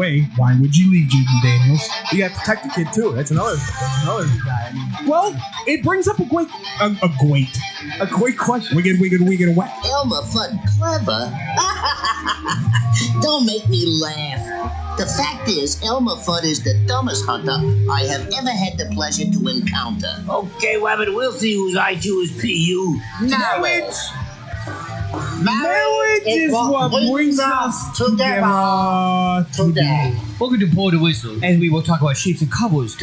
way, why would you leave Jaden Daniels? You got to protect the kid too. That's another guy. I mean, Well, it brings up a great question. We get whack. Elmer Fudd clever? Don't make me laugh. The fact is, Elmer Fudd is the dumbest hunter I have ever had the pleasure to encounter. Okay, Wabbit, we'll see whose IQ is PU. Marriage. Marriage is what brings us together today. Welcome to Blow the Whistle, and we will talk about shapes and colors.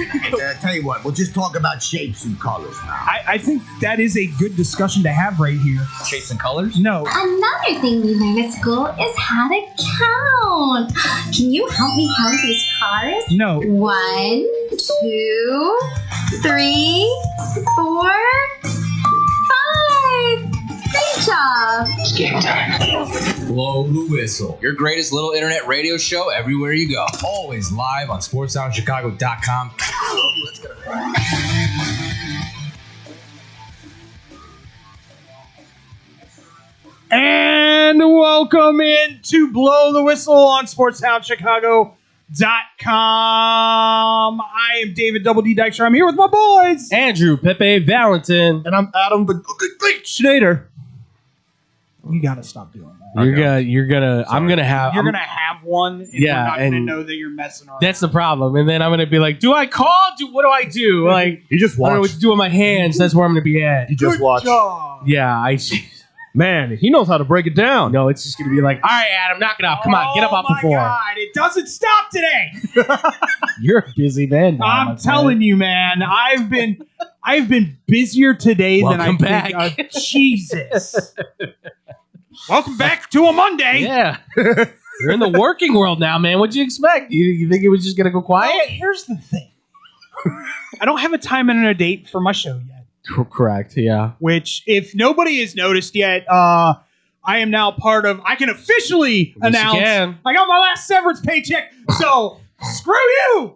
Tell you what, we'll just talk about shapes and colors now. I think that is a good discussion to have right here. Shapes and colors? No. Another thing we learn at school is how to count. Can you help me count these cars? No. 1, 2, 3, 4, 5. Great job. Blow the Whistle. Your greatest little internet radio show everywhere you go. Always live on sportsoundchicago.com. Let's go. And welcome into Blow the Whistle on sportsoundchicago.com. I am David Double D Dykstra. I'm here with my boys. Andrew Pepe Valentin. and I'm Adam the Schneider. You gotta stop doing that. I'm gonna have one. And Yeah, we're not gonna and know that you're messing around. that's the problem. And then I'm gonna be like, do I call? What do I do? Like, You just I don't know what watch. to do with my hands. That's where I'm gonna be at. You just watch. job. Yeah, Man, he knows how to break it down. no, it's just gonna be like, all right, Adam, knock it off. Come on, get up off the floor. Oh my God, it doesn't stop today. You're a busy man. Now, I'm telling you, man. I've been busier today than I Welcome think. back. Jesus. Welcome back to a Monday. Yeah, you're in the working world now, man. What'd you expect? You think it was just gonna go quiet? Well, here's the thing. I don't have a time and a date for my show yet. Correct. Yeah. Which, if nobody has noticed yet, I am now part of. I can officially Yes, you announce can. I got my last severance paycheck. So screw you.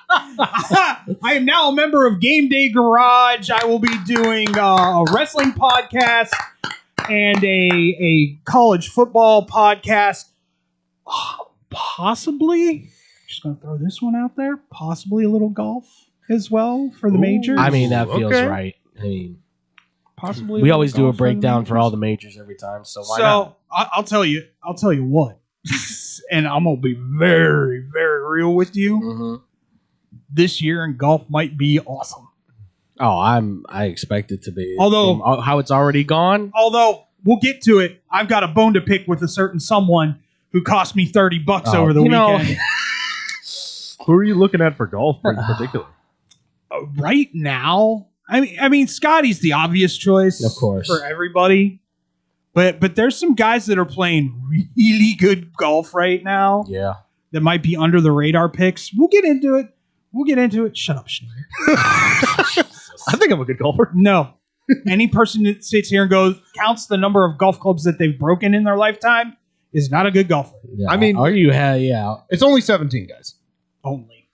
I am now a member of Game Day Garage. I will be doing a wrestling podcast and a college football podcast. Possibly, just gonna throw this one out there. Possibly a little golf as well for the majors. I mean, that feels Okay. right. I mean, Possibly. we a always little do a golf for the breakdown for majors. all the majors every time. So why So not? I'll tell you what, and I'm gonna be very, very real with you. Mhm. This year in golf might be awesome. Oh, I expect it to be. Although- From how it's already gone. Although we'll get to it, I've got a bone to pick with a certain someone who cost me $30 over the you know- weekend. Who are you looking at for golf in particular? Right now, I mean, Scotty's the obvious choice, Of course. for everybody. But there's some guys that are playing really good golf right now Yeah. that might be under the radar picks. We'll get into it. Shut up, Schneider. I think I'm a good golfer. No. Any person that sits here and counts the number of golf clubs that they've broken in their lifetime is not a good golfer. Yeah. I mean- are you? Yeah. It's only 17 guys. Only.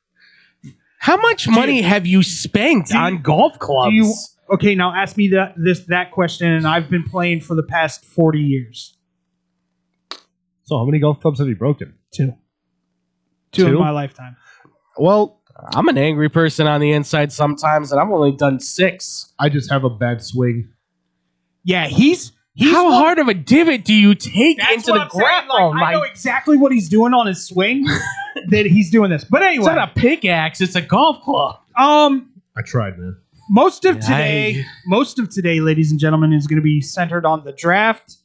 How much money have you spent on golf clubs? Okay, now ask me that question, and I've been playing for the past 40 years. So how many golf clubs have you broken? Two Two? in my lifetime. Well, I'm an angry person on the inside sometimes, and I've only done 6. I just have a bad swing. Yeah, he's How one- hard of a divot do you take That's into what the I'm saying. ground? Like, Oh, I know my! exactly what he's doing on his swing. That he's doing this, but It's anyway, not a pickaxe; it's a golf club. I tried, man. most of Yeah, today, ladies and gentlemen, is going to be centered on the draft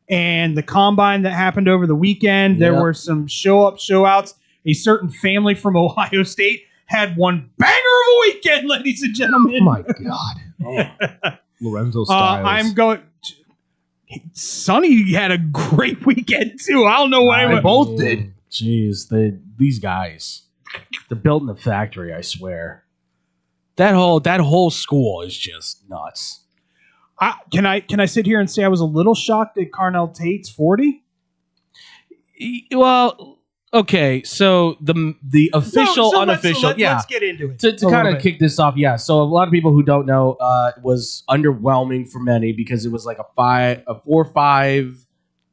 and the combine that happened over the weekend. There Yep. were some show outs. A certain family from Ohio State had one banger of a weekend, ladies and gentlemen. Oh my God. Lorenzo Styles. I'm going. Sonny had a great weekend too. I don't know what They anyone. both did. Jeez, these guys, they're built in the factory. I swear. That whole school is just nuts. Can I sit here and say I was a little shocked at Carnell Tate's 40? Well, okay, so the official, unofficial, Let's get into it. To a kind little of bit. kick this off, yeah. So a lot of people who don't know was underwhelming for many because it was like a 4-5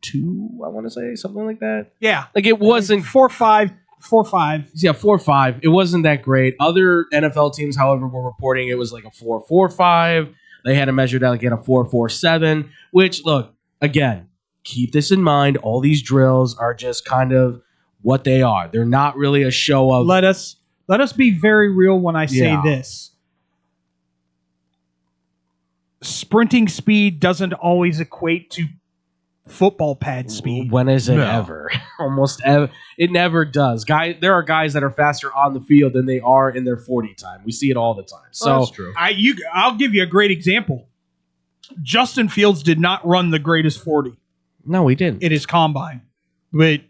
4-2, I want to say, something like that. Yeah. Like it wasn't 4-5. 4-5. Yeah, 4-5. It wasn't that great. Other NFL teams, however, were reporting it was like a 4-4-5. They had to measure that like at a 4-4-7, which, look, again, keep this in mind. All these drills are just kind of what they are. They're not really a show of... Let us be very real when I say this. Sprinting speed doesn't always equate to football pad speed. When is it ever? Almost ever. It never does. There are guys that are faster on the field than they are in their 40 time. We see it all the time. So that's true. I'll give you a great example. Justin Fields did not run the greatest 40. No, he didn't. It is combine. But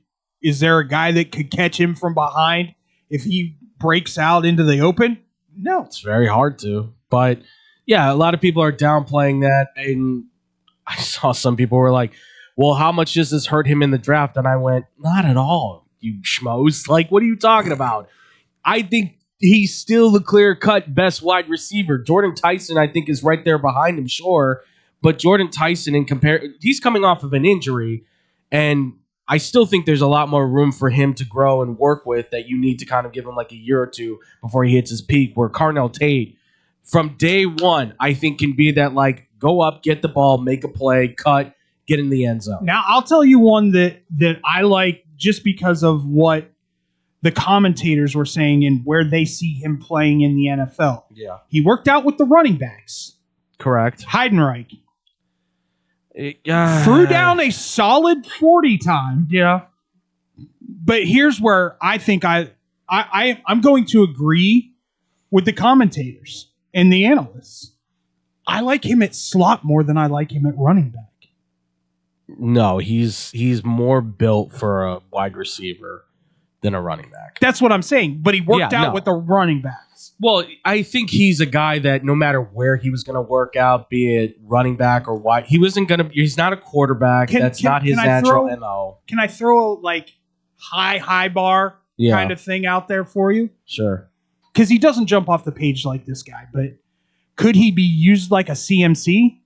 is there a guy that could catch him from behind if he breaks out into the open? No. It's very hard to. But yeah, a lot of people are downplaying that. And I saw some people were like, well, how much does this hurt him in the draft? And I went, not at all, you schmoes. Like, what are you talking about? I think he's still the clear-cut best wide receiver. Jordan Tyson, I think, is right there behind him, sure. But Jordan Tyson, he's coming off of an injury, and I still think there's a lot more room for him to grow and work with that you need to kind of give him like a year or two before he hits his peak, where Carnell Tate, from day one, I think can be that, like, go up, get the ball, make a play, cut, get in the end zone. Now, I'll tell you one that I like just because of what the commentators were saying and where they see him playing in the NFL. Yeah. He worked out with the running backs. Correct. Heidenreich. Threw down a solid 40 time. Yeah. But here's where I think I'm going to agree with the commentators and the analysts. I like him at slot more than I like him at running back. No, he's more built for a wide receiver than a running back. That's what I'm saying. But he worked out with the running backs. Well, I think he's a guy that no matter where he was going to work out, be it running back or wide, he's not a quarterback. That's not his natural MO. Can I throw a like high bar kind of thing out there for you? Sure. Because he doesn't jump off the page like this guy, but could he be used like a CMC?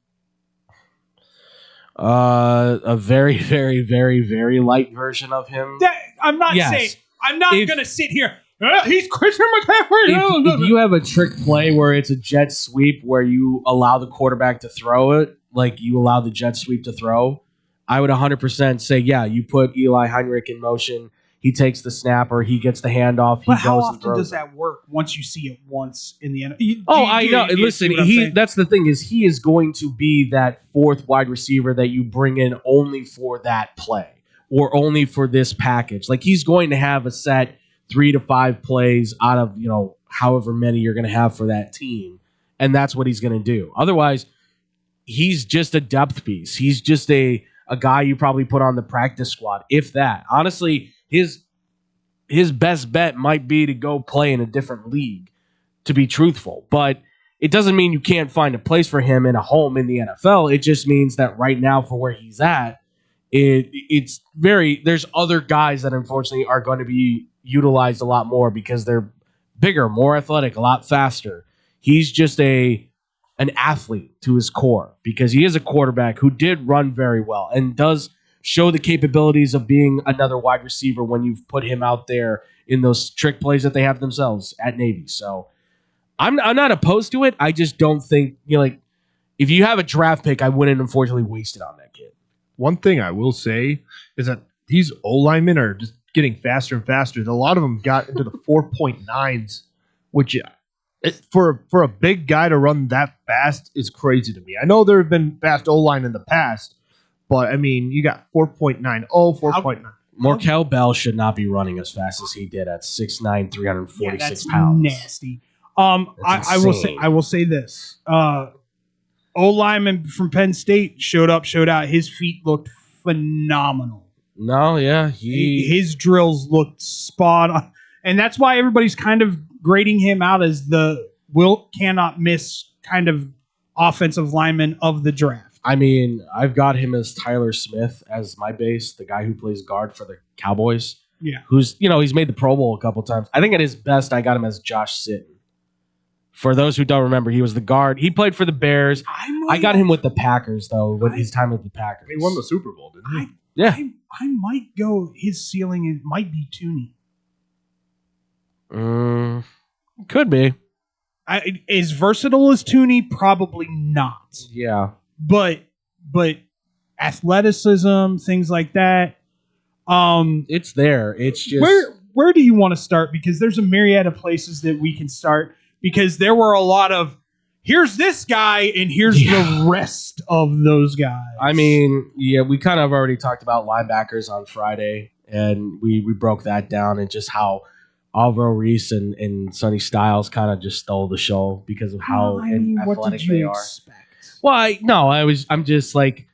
A very, very, very, very light version of him. I'm not saying. I'm not going to sit here. He's Christian McCaffrey. If you have a trick play where it's a jet sweep where you allow the quarterback to throw it, like you allow the jet sweep to throw, I would 100% say, yeah, you put Eli Heinrich in motion. He takes the snap or he gets the handoff. But how often does that work once you see it once in the NFL? I know. Listen, that's the thing is he is going to be that fourth wide receiver that you bring in only for that play or only for this package. Like he's going to have a set 3 to 5 plays out of, however many you're going to have for that team. And that's what he's going to do. Otherwise, he's just a depth piece. He's just a guy you probably put on the practice squad, if that. Honestly, his best bet might be to go play in a different league, to be truthful. But it doesn't mean you can't find a place for him in a home in the NFL. It just means that right now for where he's at, there's other guys that unfortunately are going to be utilized a lot more because they're bigger, more athletic, a lot faster. He's just an athlete to his core because he is a quarterback who did run very well and does show the capabilities of being another wide receiver when you've put him out there in those trick plays that they have themselves at Navy. So I'm not opposed to it. I just don't think, if you have a draft pick, I wouldn't unfortunately waste it on that kid. One thing I will say is that these O-linemen are just getting faster and faster. A lot of them got into the 4.9s, which for a big guy to run that fast is crazy to me. I know there have been fast O-line in the past, but, you got 4.90, 4.9. Markel Bell should not be running as fast as he did at 6'9", 346 pounds. Nasty. I will say this. O-lineman from Penn State showed out. His feet looked phenomenal. No, yeah. His drills looked spot on. And that's why everybody's kind of grading him out as the cannot miss kind of offensive lineman of the draft. I've got him as Tyler Smith as my base, the guy who plays guard for the Cowboys. Yeah. Who's, he's made the Pro Bowl a couple times. I think at his best, I got him as Josh Sitton. For those who don't remember, he was the guard. He played for the Bears. I got him with the Packers, though, with his time with the Packers. He won the Super Bowl, didn't he? Yeah. I might go. His ceiling might be Tooney. Could be. As versatile as Tooney, probably not. Yeah. But athleticism, things like that. It's there. It's just Where do you want to start? Because there's a myriad of places that we can start. Because there were a lot of here's this guy and here's the rest of those guys. I mean, yeah, we kind of already talked about linebackers on Friday, and we broke that down and just how Alvaro Reese and Sonny Styles kind of just stole the show because of how athletic they are. Well, I'm just like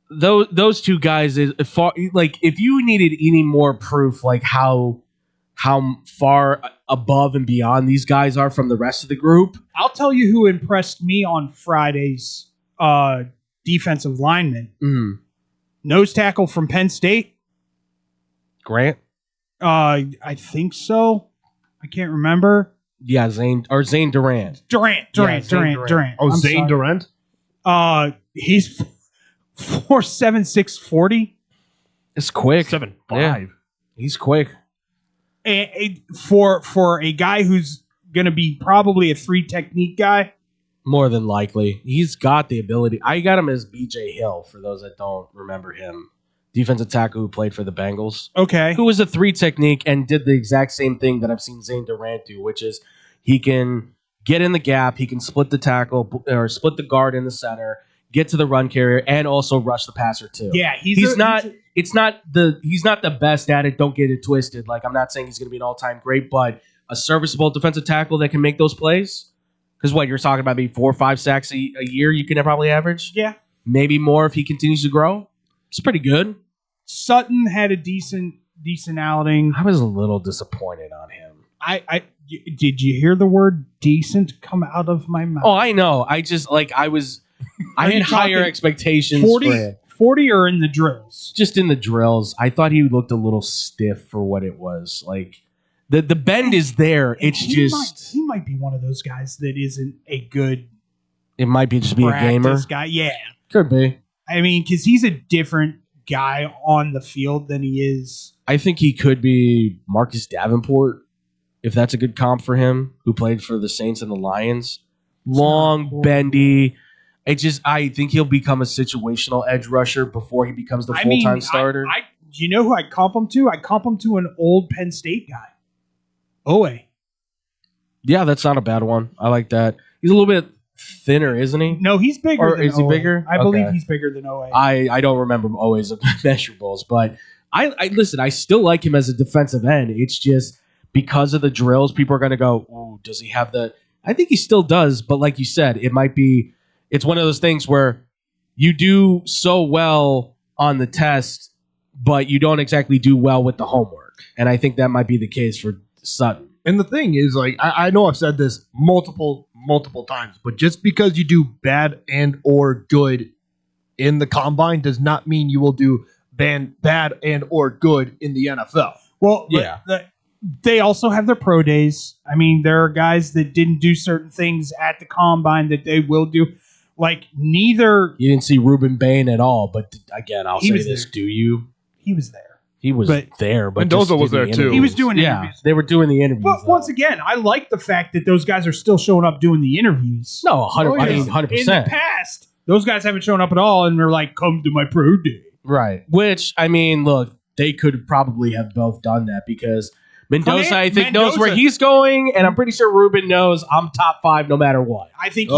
those two guys is far. Like, if you needed any more proof, like how far above and beyond these guys are from the rest of the group, I'll tell you who impressed me on Friday's defensive lineman. Nose tackle from Penn State. Grant. I think so. I can't remember. Yeah, Zane Durant. Durant. Oh, Zane Durant? He's 4.76 40. It's quick. 7'5". Yeah. He's quick. And for a guy who's going to be probably a 3 technique guy. More than likely. He's got the ability. I got him as BJ Hill, for those that don't remember him. Defensive tackle who played for the Bengals. Okay. Who was a 3 technique and did the exact same thing that I've seen Zane Durant do, which is he can get in the gap, he can split the tackle or split the guard in the center, get to the run carrier, and also rush the passer too. Yeah, he's not the best at it. Don't get it twisted. Like, I'm not saying he's going to be an all-time great, but a serviceable defensive tackle that can make those plays. Because what you're talking about, maybe 4 or 5 sacks a year, you can probably average. Yeah, maybe more if he continues to grow. It's pretty good. Sutton had a decent outing. I was a little disappointed on him. Did you hear the word decent come out of my mouth? Oh, I know. I just I had higher expectations 40 or in the drills? Just in the drills. I thought he looked a little stiff for what it was. Like, the bend is there. It's he might be one of those guys that isn't a good. It might be just be a gamer guy. Yeah, could be. I mean, because he's a different guy on the field than he is. I think he could be Marcus Davenport, if that's a good comp for him, who played for the Saints and the Lions. Long, bendy. I think he'll become a situational edge rusher before he becomes the full-time starter. Do you know who I comp him to? I comp him to an old Penn State guy. Owe. Yeah, that's not a bad one. I like that. He's a little bit thinner, isn't he? No, he's bigger. Or than is he bigger? I believe he's bigger than Owe. I don't remember Owe's measurables, but I listen. I still like him as a defensive end. It's just because of the drills, people are going to go, "Oh, does he have the?" I think he still does, but like you said, it might be. It's one of those things where you do so well on the test, but you don't exactly do well with the homework, and I think that might be the case for Sutton. And the thing is, like, I know I've said this multiple times, but just because you do bad and or good in the combine does not mean you will do bad and or good in the NFL. Well, yeah. They also have their pro days. I mean, there are guys that didn't do certain things at the combine that they will do. Like, neither... You didn't see Ruben Bain at all, but again, I'll say this, do you? He was there. He was there, but Mendoza was there too. He was doing interviews. They were doing the interviews. But once again, I like the fact that those guys are still showing up doing the interviews. No, 100%. I mean, 100%. In the past, those guys haven't shown up at all, and they're like, come to my pro day. Right. Which, I mean, look, they could probably have both done that because Mendoza, I think, knows where he's going, and I'm pretty sure Ruben knows I'm top 5 no matter what. I think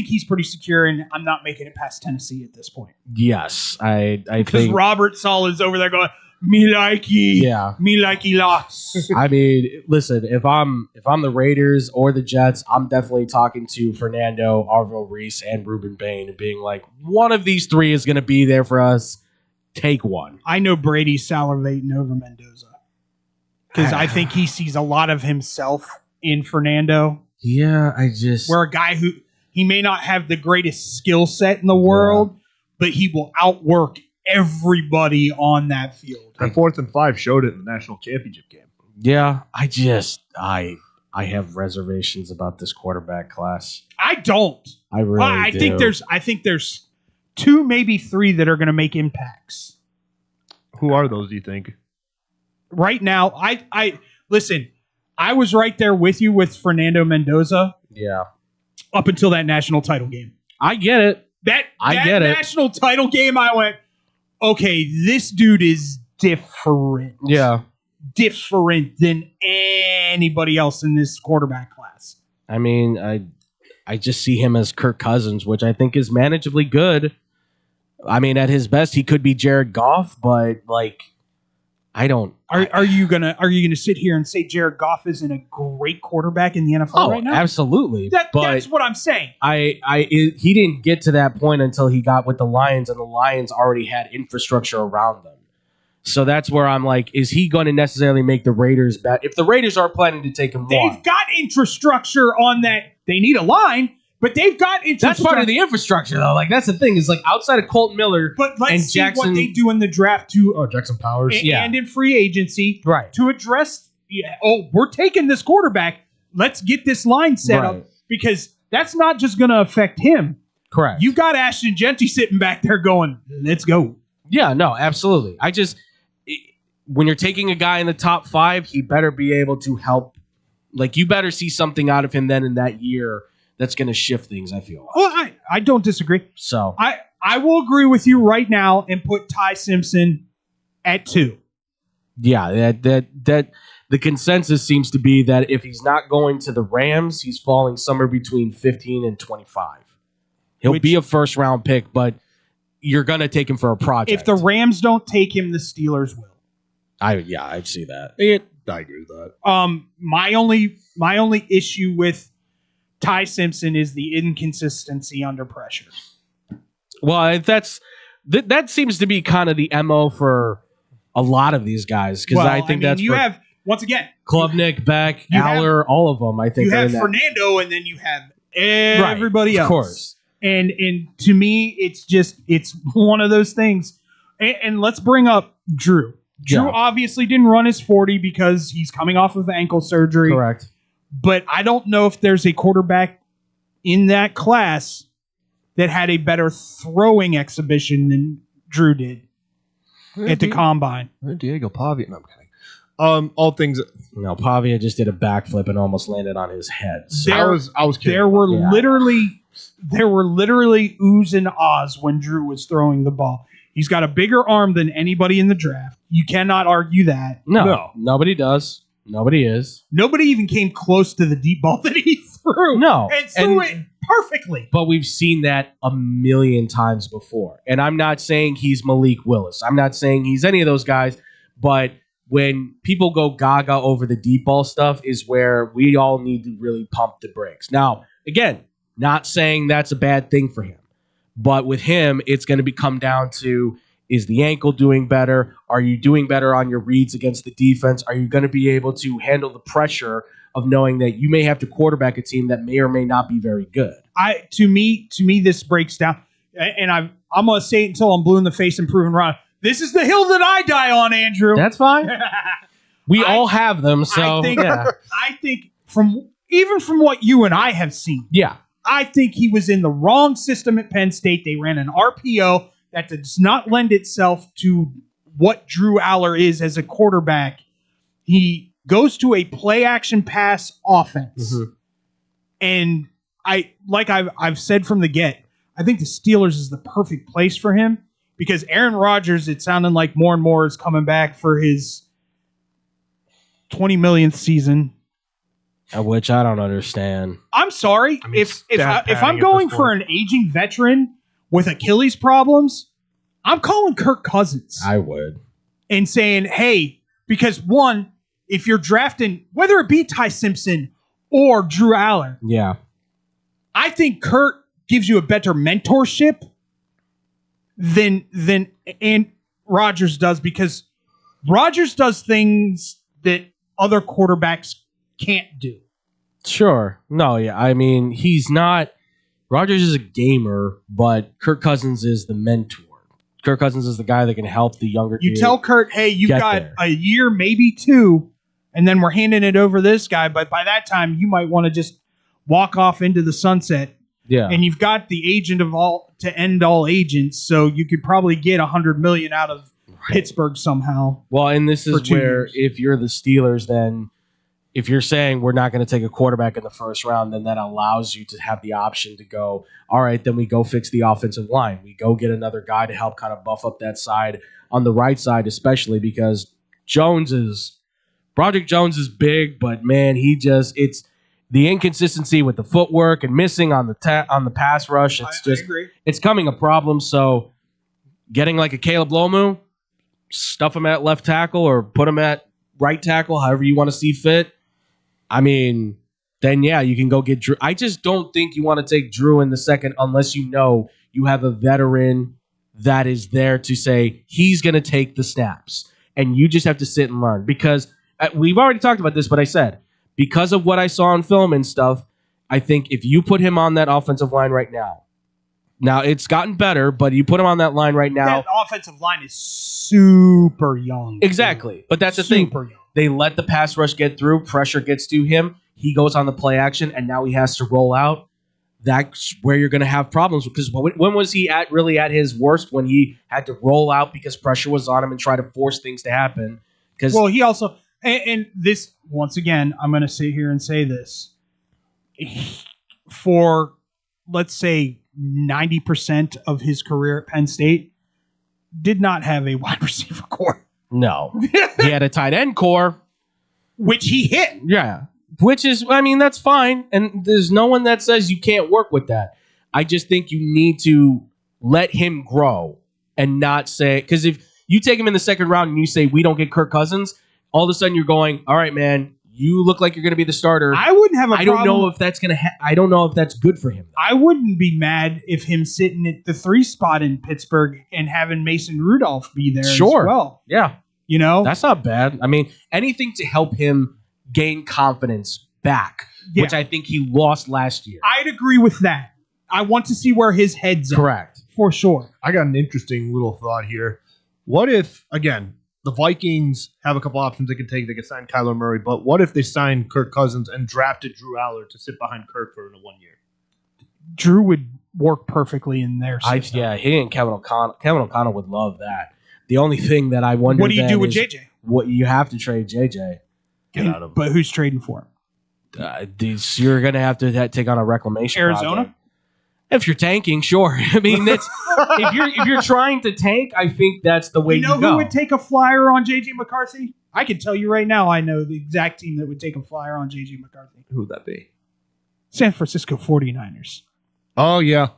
he's pretty secure, and I'm not making it past Tennessee at this point. Yes, I think because Robert Saul is over there going, me likey lots. I mean, listen, if I'm the Raiders or the Jets, I'm definitely talking to Fernando, Arvil Reese, and Ruben Bain and being like, one of these 3 is going to be there for us. Take one. I know Brady's salivating over Mendoza because I think he sees a lot of himself in Fernando. Yeah, we're a guy who he may not have the greatest skill set in the world, but he will outwork everybody on that field. That 4th and 5 showed it in the national championship game. Yeah, I have reservations about this quarterback class. I don't. I really do. I think there's 2, maybe 3 that are going to make impacts. Who are those, do you think? Right now, I listen, I was right there with you with Fernando Mendoza Yeah. up until that national title game. I get it. That I get it. national title game, I went, okay, this dude is different. Yeah. Different than anybody else in this quarterback class. I mean, I just see him as Kirk Cousins, which I think is manageably good. I mean, at his best, he could be Jared Goff, but like, I don't. Are you gonna sit here and say Jared Goff isn't a great quarterback in the NFL right now? Absolutely. That's what I'm saying. He didn't get to that point until he got with the Lions, and the Lions already had infrastructure around them. So that's where I'm like, is he going to necessarily make the Raiders bad? If the Raiders are planning to take him, they've got infrastructure on that. They need a line, but they've got infrastructure. That's part of the infrastructure, though. Like, that's the thing. Is like outside of Colton Miller, but let's and see Jackson, what they do in the draft to Jackson Powers, and in free agency, right? To address, we're taking this quarterback. Let's get this line set up, because that's not just going to affect him. Correct. You got Ashton Genty sitting back there going, "Let's go." Yeah, no, absolutely. When you're taking a guy in the top 5, he better be able to help. Like, you better see something out of him then in that year that's going to shift things, I feel. Well, I don't disagree. So I will agree with you right now and put Ty Simpson at 2. Yeah, that the consensus seems to be that if he's not going to the Rams, he's falling somewhere between 15 and 25. He'll be a first-round pick, but you're going to take him for a project. If the Rams don't take him, the Steelers will. I'd see that. I agree with that. My only issue with Ty Simpson is the inconsistency under pressure. Well, that seems to be kind of the MO for a lot of these guys, because I think that's you have, once again, Klubnik, Beck, Aller, all of them. I think you have Fernando, and then you have everybody else. Of course. And to me, it's one of those things. And let's bring up Drew. Drew obviously didn't run his 40 because he's coming off of ankle surgery. Correct. But I don't know if there's a quarterback in that class that had a better throwing exhibition than Drew did at the combine. Diego Pavia. No, I'm kidding. All things. No, Pavia just did a backflip and almost landed on his head. So I was kidding. There were literally oohs and ahs when Drew was throwing the ball. He's got a bigger arm than anybody in the draft. You cannot argue that. No, nobody does. Nobody is. Nobody even came close to the deep ball that he threw. No. And threw it perfectly. But we've seen that a million times before. And I'm not saying he's Malik Willis. I'm not saying he's any of those guys. But when people go gaga over the deep ball stuff is where we all need to really pump the brakes. Now, again, not saying that's a bad thing for him. But with him, it's going to come down to, is the ankle doing better? Are you doing better on your reads against the defense? Are you going to be able to handle the pressure of knowing that you may have to quarterback a team that may or may not be very good? To me, this breaks down, and I'm going to say it until I'm blue in the face and proven wrong. This is the hill that I die on, Andrew. That's fine. We all have them, so I think from what you and I have seen, I think he was in the wrong system at Penn State. They ran an RPO that does not lend itself to what Drew Aller is as a quarterback. He goes to a play action pass offense. Mm-hmm. And I've said from the get, I think the Steelers is the perfect place for him, because Aaron Rodgers, it's sounding like more and more, is coming back for his 20 millionth season. Which I don't understand. I'm sorry. I mean, if I'm going for an aging veteran with Achilles problems, I'm calling Kirk Cousins. I would. And saying, hey, because one, if you're drafting, whether it be Ty Simpson or Drew Aller, I think Kirk gives you a better mentorship than Rodgers does, because Rodgers does things that other quarterbacks can't do. Sure. No, I mean, he's not. Rodgers is a gamer, but Kirk Cousins is the mentor. Kirk Cousins is the guy that can help the younger You tell Kurt, hey, you've got a year, maybe 2, and then we're handing it over to this guy, but by that time, you might want to just walk off into the sunset. Yeah. And you've got the agent of all to end all agents, so you could probably get $100 million out of Pittsburgh somehow. Well, and this For is 2 where years. if you're the Steelers, then if you're saying we're not going to take a quarterback in the first round, then that allows you to have the option to go, all right, then we go fix the offensive line. We go get another guy to help kind of buff up that side on the right side, especially because Broderick Jones is big, but man, it's the inconsistency with the footwork and missing on the pass rush. It's I agree. it's coming a problem. So getting like a Caleb Lomu, stuff him at left tackle or put him at right tackle, however you want to see fit. I mean, then yeah, you can go get Drew. I just don't think you want to take Drew in the second unless you know you have a veteran that is there to say he's going to take the snaps. And you just have to sit and learn. Because we've already talked about this, but I said, because of what I saw on film and stuff, I think if you put him on that offensive line right now it's gotten better, but you put him on that line right now. That offensive line is super young. Exactly. But that's the thing. Super young. They let the pass rush get through. Pressure gets to him. He goes on the play action, and now he has to roll out. That's where you're going to have problems. Because when was he really at his worst? When he had to roll out because pressure was on him and try to force things to happen. Well, he also and this once again, I'm going to sit here and say this for let's say 90% of his career at Penn State did not have a wide receiver core. No. He had a tight end core. Which he hit. Yeah. Which is, I mean, that's fine. And there's no one that says you can't work with that. I just think you need to let him grow and not say, because if you take him in the second round and you say, we don't get Kirk Cousins, all of a sudden you're going, all right, man, you look like you're going to be the starter. I wouldn't have a problem. I don't know if that's going to I don't know if that's good for him. I wouldn't be mad if him sitting at the 3 spot in Pittsburgh and having Mason Rudolph be there Sure. as well. Yeah. You know? That's not bad. I mean, anything to help him gain confidence back, which I think he lost last year. I'd agree with that. I want to see where his head's at. Correct. For sure. I got an interesting little thought here. What if, again, the Vikings have a couple options they could take. They could sign Kyler Murray, but what if they signed Kirk Cousins and drafted Drew Aller to sit behind Kirk for 1 year? Drew would work perfectly in their system. He and Kevin O'Connell would love that. The only thing that I wonder, what do you do with JJ? What you have to trade JJ. Get out of him. But who's trading for him? You're going to have to take on a reclamation Arizona? project. If you're tanking, sure. I mean, that's if you're trying to tank, I think that's the way you go. You know who would take a flyer on JJ McCarthy? I can tell you right now, I know the exact team that would take a flyer on JJ McCarthy. Who would that be? San Francisco 49ers. Oh, yeah.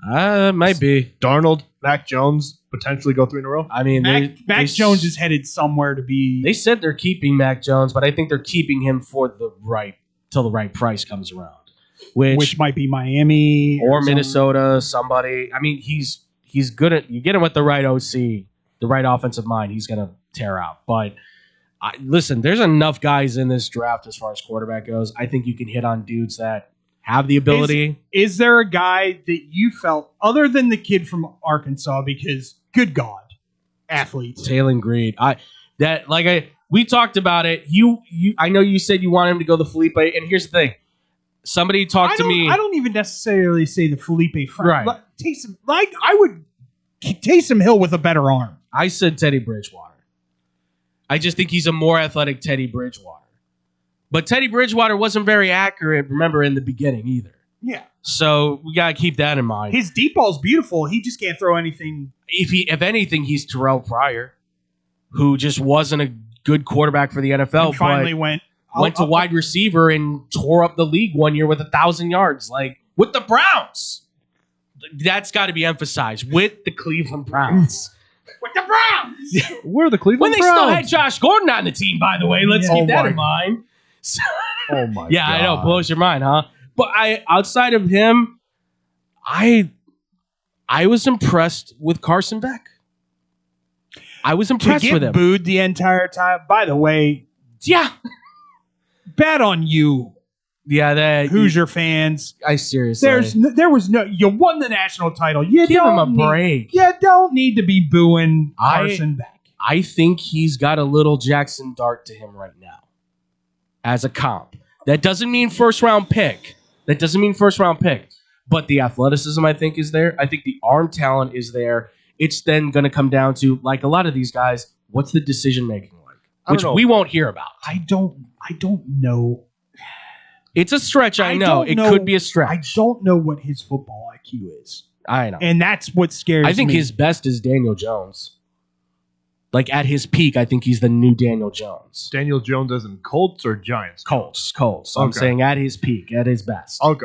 Might be. Darnold, Mac Jones, potentially go 3 in a row. I mean, Mac Jones is headed somewhere to be. They said they're keeping Mac Jones, but I think they're keeping him for till the right price comes around, which might be Miami or Minnesota. Somebody. I mean, he's good at. You get him with the right OC, the right offensive mind, he's gonna tear out. But listen, there's enough guys in this draft as far as quarterback goes. I think you can hit on dudes that have the ability. Is there a guy that you felt, other than the kid from Arkansas, because good God, athletes. Taylor Greed. We talked about it. I know you said you want him to go the Felipe, and here's the thing. Somebody talked to me. I don't even necessarily say the Felipe front. Right. I would Taysom Hill with a better arm. I said Teddy Bridgewater. I just think he's a more athletic Teddy Bridgewater. But Teddy Bridgewater wasn't very accurate, remember, in the beginning either. Yeah. So we got to keep that in mind. His deep ball's beautiful. He just can't throw anything. If anything, he's Terrell Pryor, who just wasn't a good quarterback for the NFL. And finally went to wide receiver and tore up the league 1 year with 1,000 yards, like with the Browns. That's got to be emphasized, with the Cleveland Browns. With the Browns! We're the Cleveland When they Browns. still had Josh Gordon on the team, by the way. Let's keep that in mind. Oh my yeah, God. I know, blows your mind, huh? But outside of him, I was impressed with Carson Beck. I was impressed with him. Booed the entire time. By the way, yeah, bad on you. Yeah, that Hoosier fans. I seriously. You won the national title. You give him a break. You don't need to be booing Carson Beck. I think he's got a little Jackson Dart to him right now as a comp. That doesn't mean first round pick. But the athleticism, I think, is there. I think the arm talent is there. it's then going to come down to, like a lot of these guys, what's the decision making like? Which we won't hear about. I don't know. It's a stretch, I know. It could be a stretch. I don't know what his football IQ is. I know. And that's what scares me. I think his best is Daniel Jones. Like at his peak, I think he's the new Daniel Jones. Daniel Jones as in Colts or Giants? Colts. So I'm saying at his peak, at his best. Okay.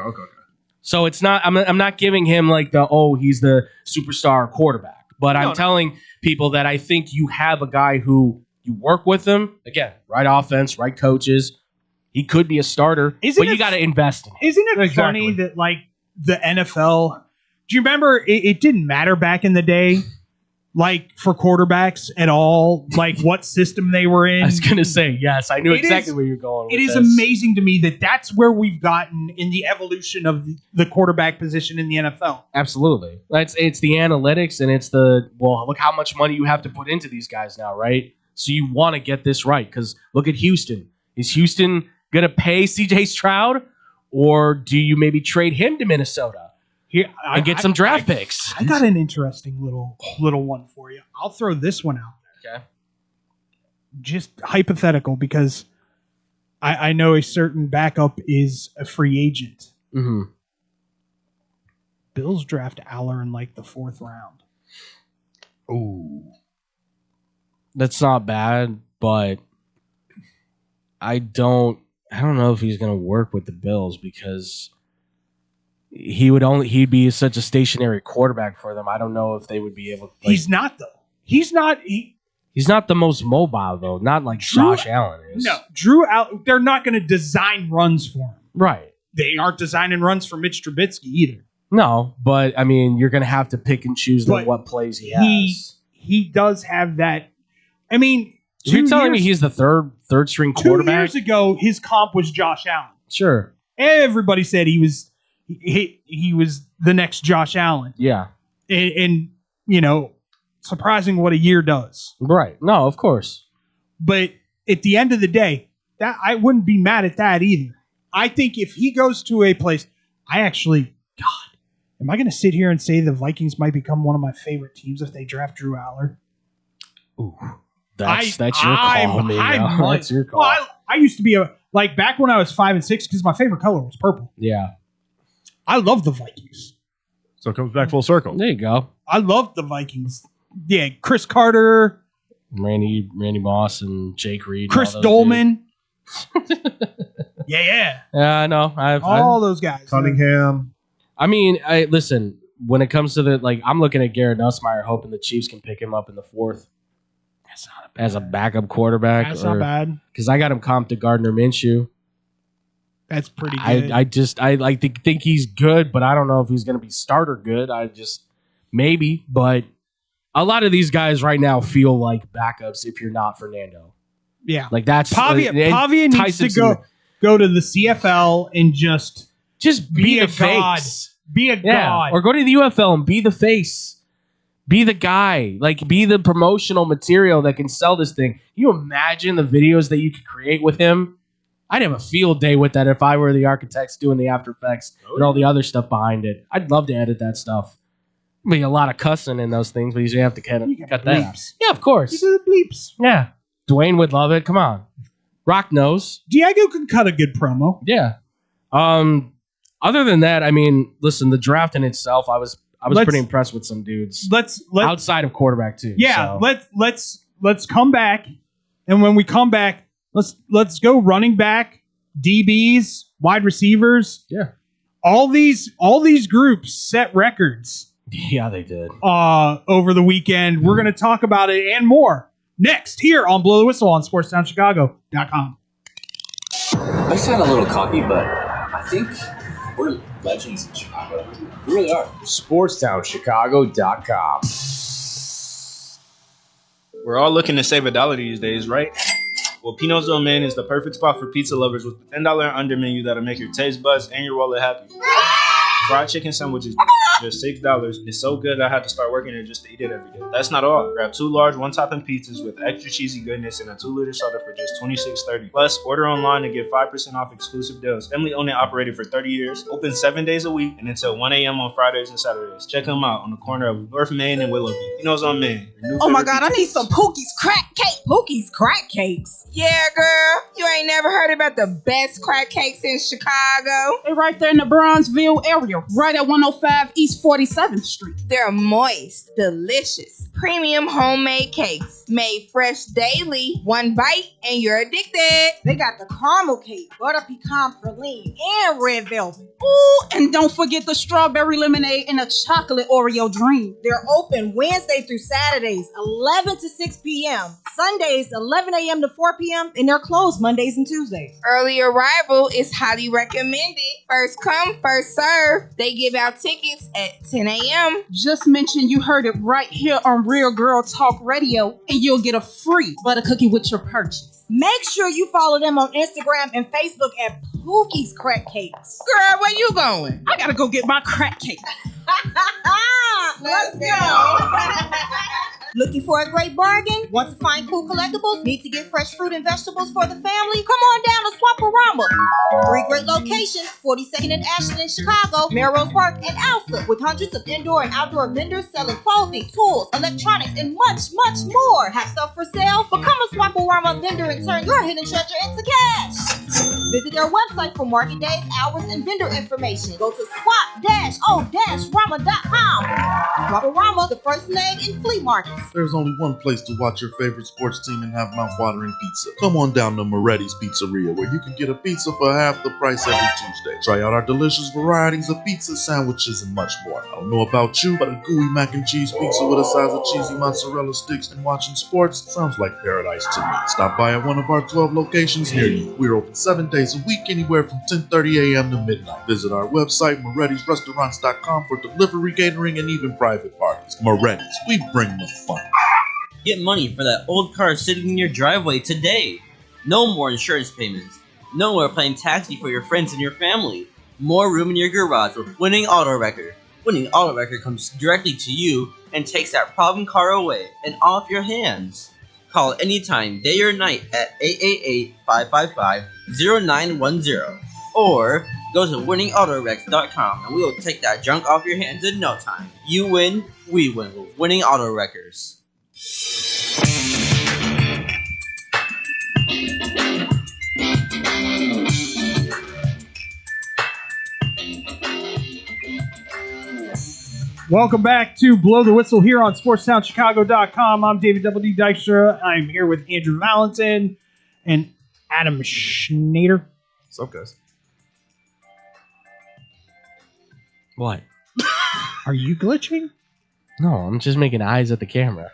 So it's not. I'm not giving him like he's the superstar quarterback. But I'm telling people that I think you have a guy who you work with him again, right offense, right coaches. He could be a starter, but you got to invest in him. Isn't it funny that like the NFL? Do you remember it didn't matter back in the day? Like for quarterbacks at all, like what system they were in. I was going to say, yes, I knew exactly where you're going with It is this. amazing to me that that's where we've gotten in the evolution of the quarterback position in the NFL. Absolutely. It's the analytics and it's look how much money you have to put into these guys now, right? So you want to get this right because look at Houston. Is Houston going to pay CJ Stroud or do you maybe trade him to Minnesota? Here, and get some draft picks. I got an interesting little one for you. I'll throw this one out there. Okay. Just hypothetical because I know a certain backup is a free agent. Mm-hmm. Bills draft Aller in like the 4th round. Ooh. That's not bad, but I don't know if he's going to work with the Bills because he'd be such a stationary quarterback for them. I don't know if they would be able to. He's not though. He's not the most mobile though. Not like Josh Allen is. No, Drew Allen. They're not going to design runs for him. Right. They aren't designing runs for Mitch Trubisky either. No, but I mean, you're going to have to pick and choose what plays he has. He does have that. I mean, you're telling me he's the third string quarterback? 2 years ago, his comp was Josh Allen. Sure. Everybody said he was the next Josh Allen. Yeah. And surprising what a year does. Right. No, of course. But at the end of the day, that I wouldn't be mad at that either. I think if he goes to a place, am I going to sit here and say the Vikings might become one of my favorite teams if they draft Drew Aller? Ooh. That's your call, man. That's your call. Well, I used to be back when I was 5 and 6 because my favorite color was purple. Yeah. I love the Vikings. So it comes back full circle. There you go. I love the Vikings. Yeah, Chris Carter, Randy Moss, and Jake Reed, Chris Dolman. Yeah. Yeah, I know. All those guys. Cunningham. I mean, listen. When it comes to I'm looking at Garrett Nussmeier, hoping the Chiefs can pick him up in the 4th. That's not as a backup quarterback. That's not bad. Because I got him comped to Gardner Minshew. That's pretty good. I like to think he's good, but I don't know if he's going to be starter good. Maybe, but a lot of these guys right now feel like backups if you're not Fernando. Yeah. Like that's Pavia needs to go to the CFL and just be a the god. face. Be a god. Or go to the UFL and be the face. Be the guy. Be the promotional material that can sell this thing. Can you imagine the videos that you could create with him? I'd have a field day with that if I were the architects doing the After Effects and all the other stuff behind it. I'd love to edit that stuff. Be a lot of cussing in those things, but you have to cut that out. Yeah, of course. You do the bleeps. Yeah. Dwayne would love it. Come on. Rock knows. Diego can cut a good promo. Yeah. Other than that, I mean, listen, the draft in itself, I was pretty impressed with some dudes. Let's outside of quarterback too. Yeah, so. let's come back, and when we come back, let's go running back, DBs, wide receivers. Yeah. All these groups set records. Yeah, they did. Over the weekend. We're going to talk about it and more next here on Blow the Whistle on SportsTownChicago.com. I sound a little cocky, but I think we're legends in Chicago. We really are. SportsTownChicago.com. We're all looking to save $1 these days, right? Well, Pino's Domain is the perfect spot for pizza lovers with the $10 and under menu that'll make your taste buds and your wallet happy. Fried chicken sandwiches, just $6. It's so good I had to start working there just to eat it every day. That's not all. Grab 2 large one-topping pizzas with extra cheesy goodness and a 2-liter soda for just $26.30. Plus, order online and get 5% off exclusive deals. Family owned and operated for 30 years, open 7 days a week, and until 1 a.m. on Fridays and Saturdays. Check them out on the corner of North Main and Willoughby. Pino's on Main. Oh my God, I need some Pookie's crack cake. Pookie's crack cakes. Yeah, girl. You ain't never heard about the best crack cakes in Chicago? They're right there in the Bronzeville area, right at 105 East 47th Street. They're moist, delicious, premium homemade cakes made fresh daily. One bite and you're addicted. They got the caramel cake, butter pecan praline, and red velvet. Ooh, and don't forget the strawberry lemonade and the chocolate Oreo dream. They're open Wednesday through Saturdays, 11 to 6 p.m. Sundays, 11 a.m. to 4 p.m. And they're closed Mondays and Tuesdays. Early arrival is highly recommended. First come, first serve. They give out tickets at 10 a.m. Just mention you heard it right here on Real Girl Talk Radio, and you'll get a free butter cookie with your purchase. Make sure you follow them on Instagram and Facebook at Pookie's Crack Cakes. Girl, where you going? I gotta go get my crack cake. Let's go. Looking for a great bargain? Want to find cool collectibles? Need to get fresh fruit and vegetables for the family? Come on down to Swaparama. 3 great locations, 42nd and Ashland in Chicago, Melrose Park, and Alpha, with hundreds of indoor and outdoor vendors selling clothing, tools, electronics, and much, much more. Have stuff for sale? Become a Swaparama vendor and turn your hidden treasure into cash. Visit their website for market days, hours, and vendor information. Go to swap-o-rama.com. Swaparama, the first name in flea markets. There's only one place to watch your favorite sports team and have mouth-watering pizza. Come on down to Moretti's Pizzeria, where you can get a pizza for half the price every Tuesday. Try out our delicious varieties of pizza, sandwiches, and much more. I don't know about you, but a gooey mac and cheese pizza with a size of cheesy mozzarella sticks and watching sports sounds like paradise to me. Stop by at one of our 12 locations near you. We're open 7 days a week, anywhere from 10:30 a.m. to midnight. Visit our website, morettisrestaurants.com, for delivery, catering, and even private parties. Moretti's, we bring the fun. Get money for that old car sitting in your driveway today. No more insurance payments. No more playing taxi for your friends and your family. More room in your garage with Winning Auto Wrecker. Winning Auto Wrecker comes directly to you and takes that problem car away and off your hands. Call anytime, day or night, at 888-555-0910. Or go to winningautorex.com and we will take that junk off your hands in no time. You win, we win with Winning Auto Wreckers. Welcome back to Blow the Whistle here on SportsTownChicago.com. I'm David W. Dykstra. I'm here with Andrew Valentin and Adam Schneider. What's up, guys? What? Are you glitching? No, I'm just making eyes at the camera.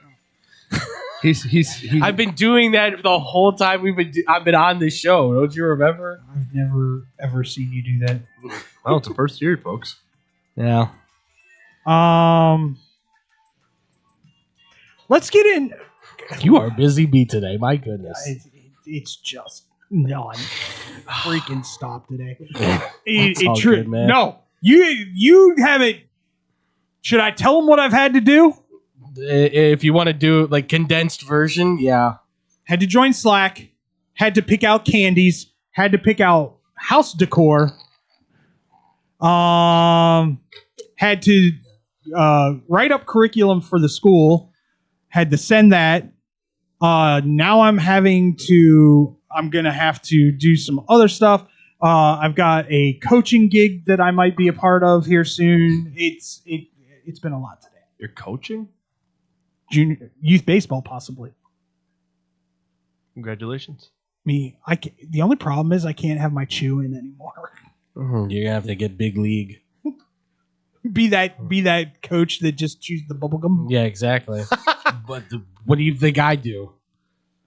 He's I've been doing that the whole time I've been on this show. Don't you remember? I've never, ever seen you do that. Well, it's the first year, folks. Yeah. Let's get in. You are a busy bee today. My goodness. It's just non freaking stop today. It's all good, man. No, you haven't. Should I tell them what I've had to do? If you want to do like condensed version, yeah. Had to join Slack. Had to pick out candies. Had to pick out house decor. Had to write up curriculum for the school. Had to send that. Now I'm going to have to do some other stuff. I've got a coaching gig that I might be a part of here soon. It's been a lot today. You're coaching? Junior youth baseball, possibly. Congratulations. The only problem is I can't have my chew in anymore. You're gonna have to get big league. Be that coach that just chews the bubble gum. Yeah, exactly. But what do you think I do?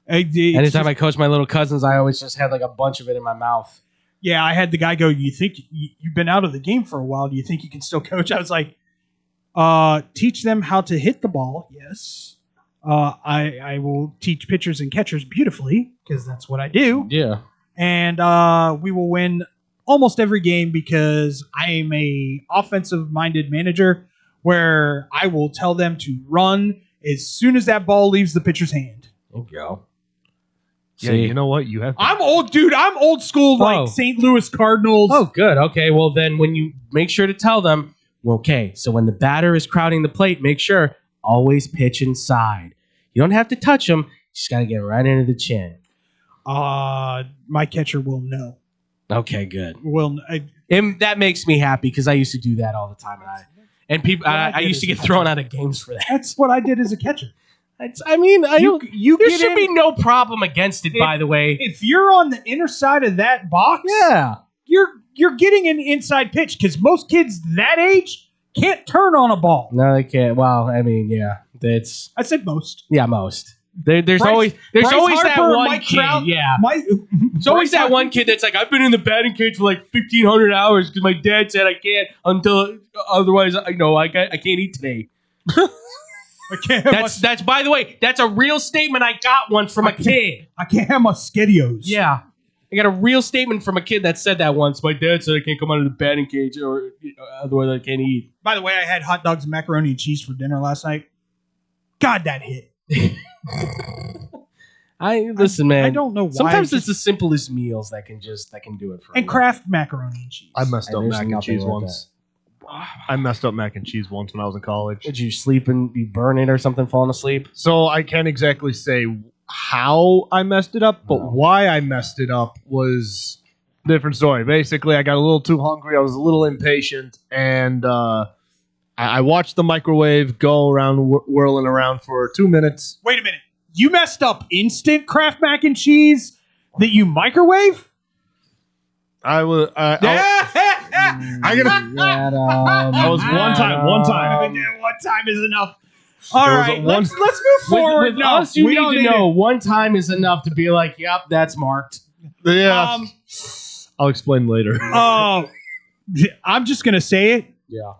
Anytime I coach my little cousins, I always just had like a bunch of it in my mouth. Yeah, I had the guy go, "You think you've been out of the game for a while? Do you think you can still coach?" I was like, teach them how to hit the ball. Yes. I will teach pitchers and catchers beautifully because that's what I do. Yeah. And we will win almost every game because I am a offensive-minded manager where I will tell them to run as soon as that ball leaves the pitcher's hand. There you go. Yeah, See? you know what? You have. I'm old, dude. I'm old school, like St. Louis Cardinals. Oh, good. Okay, well then when you make sure to tell them, well, okay, so when the batter is crowding the plate, make sure always pitch inside. You don't have to touch them. You just got to get right into the chin. My catcher will know. Okay, good. And that makes me happy because I used to do that all the time, and people I used to get thrown out of games for that. That's what I did as a catcher. There should be no problem against it. By the way, if you're on the inner side of that box, you're getting an inside pitch because most kids that age can't turn on a ball. No, they can't. Well, I mean, yeah, I said most. Yeah, most. There's always that one kid. There's always that one kid that's like, I've been in the batting cage for like 1,500 hours because my dad said I can't until otherwise I can't eat today. That's by the way, that's a real statement I got once from a kid. I can't have mosquitoes. Yeah. I got a real statement from a kid that said that once. My dad said I can't come out of the batting cage or otherwise I can't eat. By the way, I had hot dogs and macaroni and cheese for dinner last night. God, that hit. Listen, man. I don't know why. Sometimes it's the simplest meals that can do it for and you. Kraft macaroni and cheese. I messed up mac and cheese like once. I messed up mac and cheese once when I was in college. Did you sleep and you burn it or something, falling asleep? So I can't exactly say how I messed it up, but why I messed it up was a different story. Basically, I got a little too hungry. I was a little impatient, and I watched the microwave go around, whirling around for 2 minutes. Wait a minute. You messed up instant Kraft mac and cheese that you microwave? I was. I was one time. One time is enough. All right, let's move forward. With us, you need to know one time is enough to be like, yep, that's marked. Yeah. I'll explain later. I'm just gonna say it. Yeah.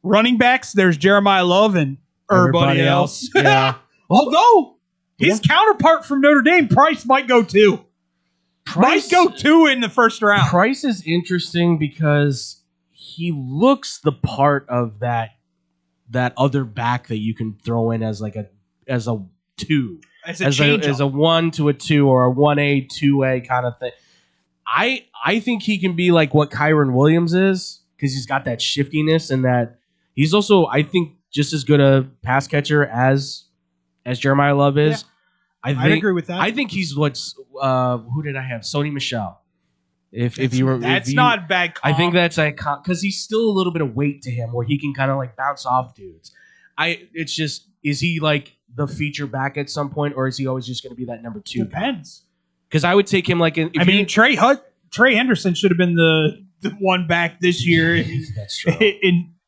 Running backs, there's Jeremiah Love and everybody else. Yeah. Although his counterpart from Notre Dame, Price, might go too. Might go two in the first round. Price is interesting because he looks the part of that other back that you can throw in as a two, as a 1 to a 2 or a 1A 2A kind of thing. I think he can be like what Kyron Williams is because he's got that shiftiness and that he's also, I think, just as good a pass catcher as Jeremiah Love is. Yeah. I agree with that. I think he's what's who did I have? Sony Michel. That's not a bad comp. I think that's a because he's still a little bit of weight to him where he can kind of like bounce off dudes. It's just, is he like the feature back at some point or is he always just going to be that number 2? Depends. Because I would take him like Trey Henderson should have been the one back this year. That's true.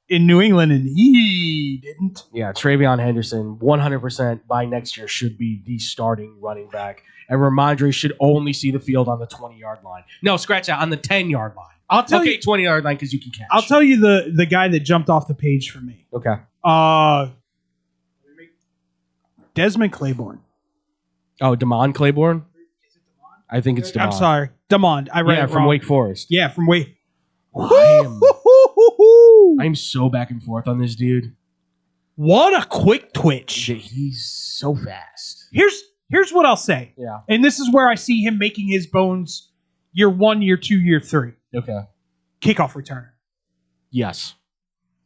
In New England, and he didn't. Yeah, Travion Henderson, 100% by next year should be the starting running back. And Ramondre should only see the field on the 20-yard line. No, scratch that, on the 10-yard line. I'll tell you 20-yard line because you can catch. I'll tell you the guy that jumped off the page for me. Okay. Desmond Claiborne. Oh, Damon Claiborne? I think it's Damon. I'm sorry. Damon. I read it from wrong. Wake Forest. Yeah, from Wake. I'm so back and forth on this dude. What a quick twitch. He's so fast. Here's what I'll say. Yeah. And this is where I see him making his bones year 1, year 2, year 3. Okay. Kickoff returner. Yes.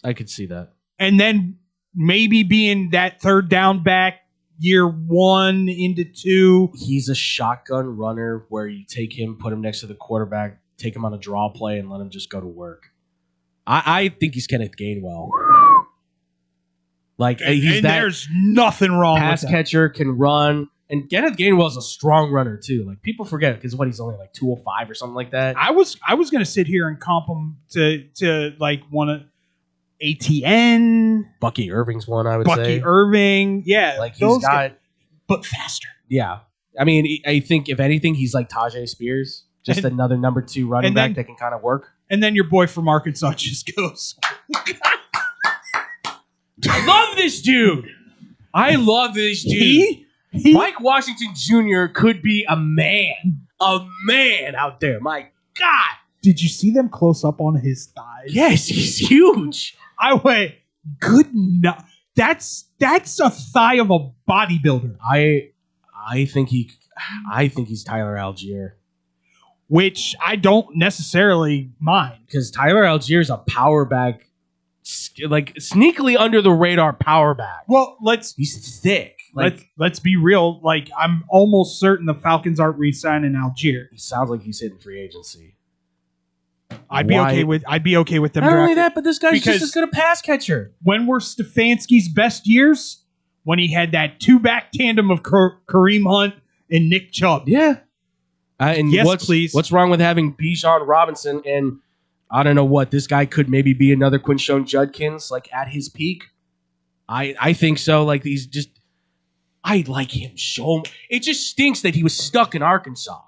I could see that. And then maybe being that third down back year 1 into 2. He's a shotgun runner where you take him, put him next to the quarterback, take him on a draw play, and let him just go to work. I think he's Kenneth Gainwell. Like there's nothing wrong with that. Pass catcher, can run. And Kenneth Gainwell's a strong runner too. Like people forget because he's only like 205 or something like that. I was gonna sit here and comp him to like one of ATN. Bucky Irving's one, I would say. Bucky Irving, yeah. Like he's got, but faster. Yeah, I mean, I think if anything, he's like Tajay Spears, just another number 2 running back that can kind of work. And then your boy from Arkansas just goes. I love this dude. Mike Washington Jr. could be a man out there. My God. Did you see them close up on his thighs? Yes, he's huge. I went, good no. That's a thigh of a bodybuilder. I think he's Tyler Algier. Which I don't necessarily mind. Because Tyler Algier is a power back, like sneakily under the radar power back. Well, he's thick. Let's be real. Like, I'm almost certain the Falcons aren't re-signing Algier. He sounds like he's hitting free agency. I'd be okay with them. Not only drafting. that, but this guy's just as good a pass catcher. When were Stefanski's best years? When he had that two-back tandem of Kareem Hunt and Nick Chubb. Yeah. And yes, please. What's wrong with having Bijan Robinson and I don't know what, this guy could maybe be another Quinshon Judkins, like at his peak? I think so. Like he's just, I like him so much. It just stinks that he was stuck in Arkansas.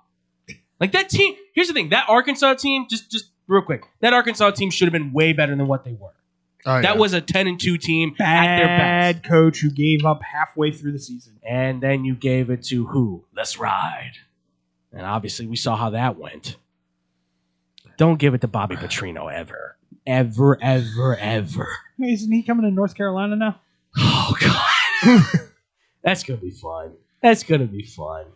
Like that team, here's the thing, that Arkansas team, just real quick, that Arkansas team should have been way better than what they were. That was a 10-2 team at their best. Bad coach who gave up halfway through the season. And then you gave it to who? Let's Ride. And obviously we saw how that went. Don't give it to Bobby Petrino ever. Ever. Hey, isn't he coming to North Carolina now? Oh, God. That's going to be fun.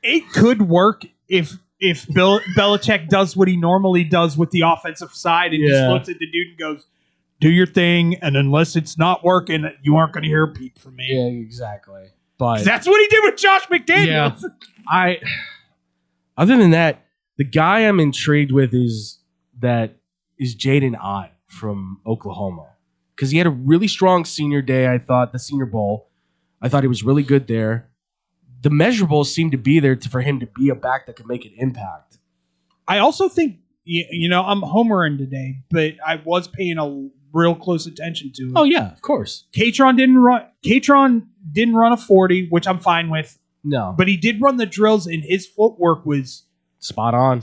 It could work if Belichick does what he normally does with the offensive side and just looks at the dude and goes, do your thing, and unless it's not working, you aren't going to hear a peep from me. Yeah, exactly. But that's what he did with Josh McDaniels. Yeah. Other than that, the guy I'm intrigued with is Jaden Ott from Oklahoma. Because he had a really strong senior day, I thought, the Senior Bowl. I thought he was really good there. The measurables seemed to be there for him to be a back that could make an impact. I also think, I'm homering today, but I was paying a real close attention to it. Oh, yeah, of course. Katron didn't run a 40, which I'm fine with. No. But he did run the drills, and his footwork was spot on.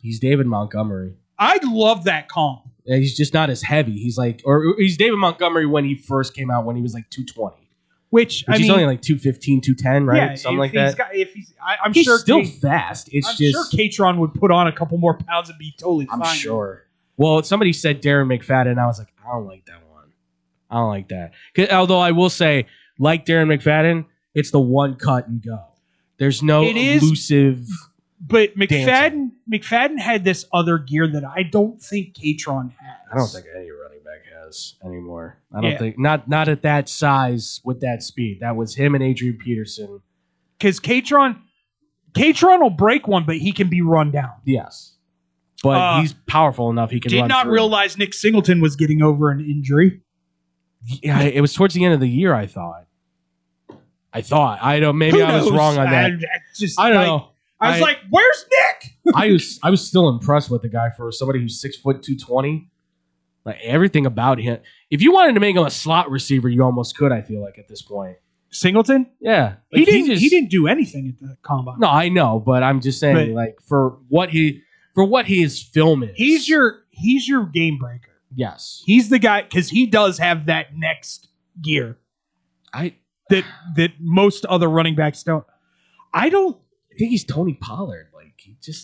He's David Montgomery. I love that comp. Yeah, he's just not as heavy. He's David Montgomery when he first came out, when he was like 220. Which he's only like 215, 210, right? Yeah, something like that. I'm he's sure still fast. I'm sure Katron would put on a couple more pounds and be totally fine. I'm sure. Well, somebody said Darren McFadden, and I was like, I don't like that one. I don't like that. Although I will say, like Darren McFadden, it's the one cut and go. There's no elusive. But McFadden had this other gear that I don't think Katron has. I don't think any running back has anymore. I don't think not at that size with that speed. That was him and Adrian Peterson. Because Katron will break one, but he can be run down. Yes, but he's powerful enough. He can. Did not realize Nick Singleton was getting over an injury. Yeah, it was towards the end of the year. I thought. I don't. Maybe I was wrong on that. I don't know. I was like, "Where's Nick?" I was still impressed with the guy for somebody who's 6 foot 220. Like everything about him. If you wanted to make him a slot receiver, you almost could. I feel like at this point, Singleton. Yeah, like he didn't do anything at the combine. No, I know, but I'm just saying, like for what he is filming, he's your game breaker. Yes, he's the guy because he does have that next gear. That most other running backs don't. I think he's Tony Pollard. Like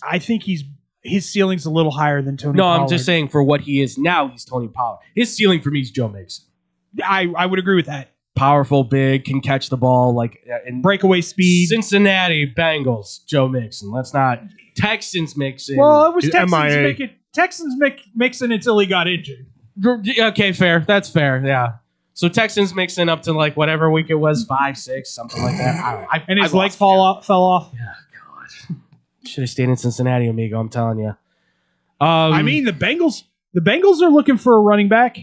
I think his ceiling's a little higher than Tony Pollard. No, I'm just saying for what he is now, he's Tony Pollard. His ceiling for me is Joe Mixon. I would agree with that. Powerful, big, can catch the ball, like in breakaway speed. Cincinnati Bengals, Joe Mixon. Let's not Texans Mixon. Well, it was Texans Mixon until he got injured. Okay, fair. That's fair. Yeah. So Texans Mixon up to like whatever week it was, 5, 6, something like that. I don't know. And his leg fell off. Yeah, God. Should have stayed in Cincinnati, amigo. I'm telling you. I mean, the Bengals are looking for a running back.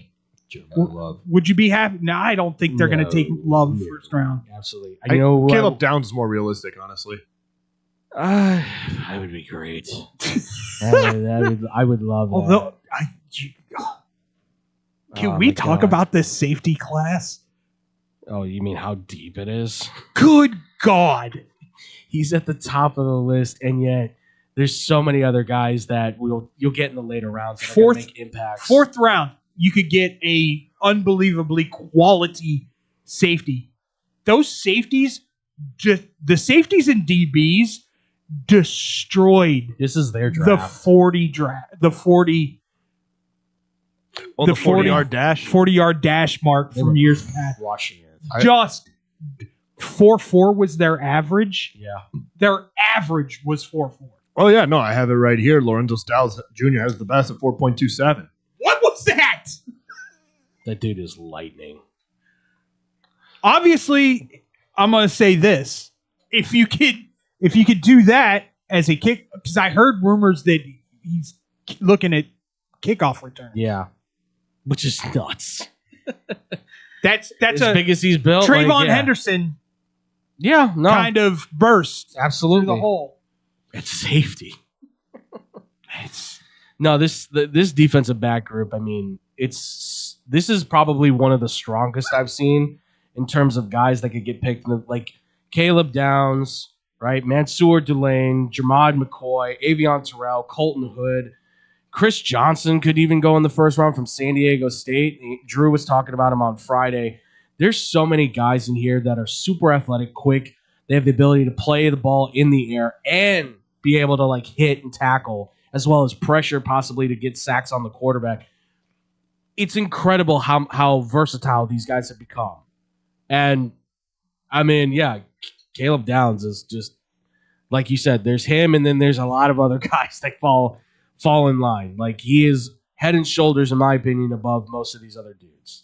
Love. Would you be happy? No, I don't think they're going to take Love first round. Absolutely. Caleb Downs is more realistic, honestly. I would be great. I would love that. Although, can we talk about this safety class? Oh, you mean how deep it is? Good God. He's at the top of the list, and yet there's so many other guys that you'll get in the later rounds that are going to make impacts. Fourth round, you could get a unbelievably quality safety. Those safeties, just the safeties and DBs destroyed This is their the draft. 40 draft, the 40 Oh, the 40-yard dash. 40-yard dash mark They from were years past. Crushing it. Just 4.4 was their average. Yeah. Their average was 4.4. Oh yeah, no, I have it right here. Lorenzo Styles Jr. has the best at 4.27. What was that? That dude is lightning. Obviously, I'm going to say this: if you could do that as a kick, because I heard rumors that he's looking at kickoff return. Yeah. Which is nuts. That's As a big as he's built. Trayvon like, yeah. Henderson Yeah, no. kind of burst Absolutely. through the hole. It's safety. No, this defensive back group, I mean, this is probably one of the strongest I've seen in terms of guys that could get picked. Like Caleb Downs, right? Mansour Delane, Jermod McCoy, Avion Terrell, Colton Hood. Chris Johnson could even go in the first round from San Diego State. Drew was talking about him on Friday. There's so many guys in here that are super athletic, quick. They have the ability to play the ball in the air and be able to like hit and tackle, as well as pressure possibly to get sacks on the quarterback. It's incredible how versatile these guys have become. And, I mean, yeah, Caleb Downs is just, like you said, there's him and then there's a lot of other guys that fall in line. Like, he is head and shoulders, in my opinion, above most of these other dudes.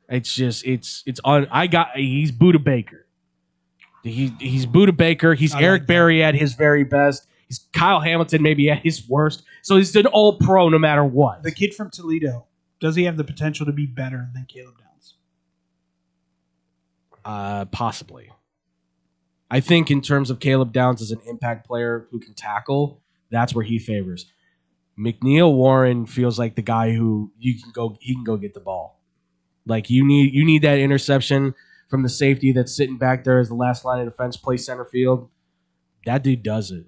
It's just, he's Buda Baker. He's Buda Baker. He's Eric Berry at his very best. He's Kyle Hamilton maybe at his worst. So he's an all-pro no matter what. The kid from Toledo, does he have the potential to be better than Caleb Downs? Possibly. I think in terms of Caleb Downs as an impact player who can tackle, that's where he favors. McNeil Warren feels like the guy who he can go get the ball. Like you need that interception from the safety that's sitting back there as the last line of defense, play center field. That dude does it.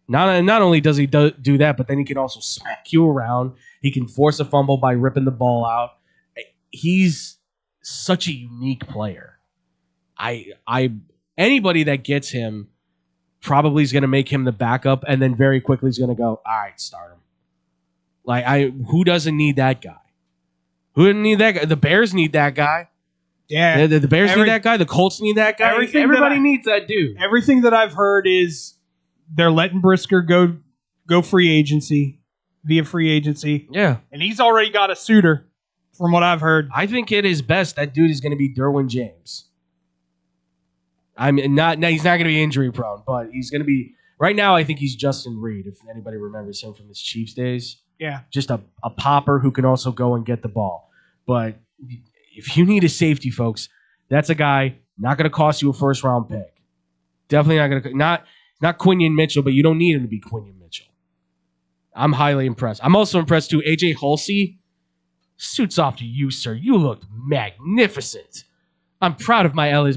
Not only does he do that, but then he can also smack you around. He can force a fumble by ripping the ball out. He's such a unique player. Anybody that gets him probably is going to make him the backup, and then very quickly is going to go, all right, start him. Like who doesn't need that guy? Who didn't need that guy? The Bears need that guy. Yeah, the Bears need that guy. The Colts need that guy. Everybody needs that dude. Everything that I've heard is they're letting Brisker go free agency, via free agency. Yeah. And he's already got a suitor, from what I've heard. I think at his best, that dude is going to be Derwin James. I mean, he's not going to be injury prone, but he's going to be right now. I think he's Justin Reed, if anybody remembers him from his Chiefs days. Yeah. Just a popper who can also go and get the ball. But if you need a safety, folks, that's a guy not going to cost you a first round pick. Definitely not going to not Quinion Mitchell, but you don't need him to be Quinion Mitchell. I'm highly impressed. I'm also impressed too. AJ Hulsey, suits off to you, sir. You looked magnificent. I'm proud of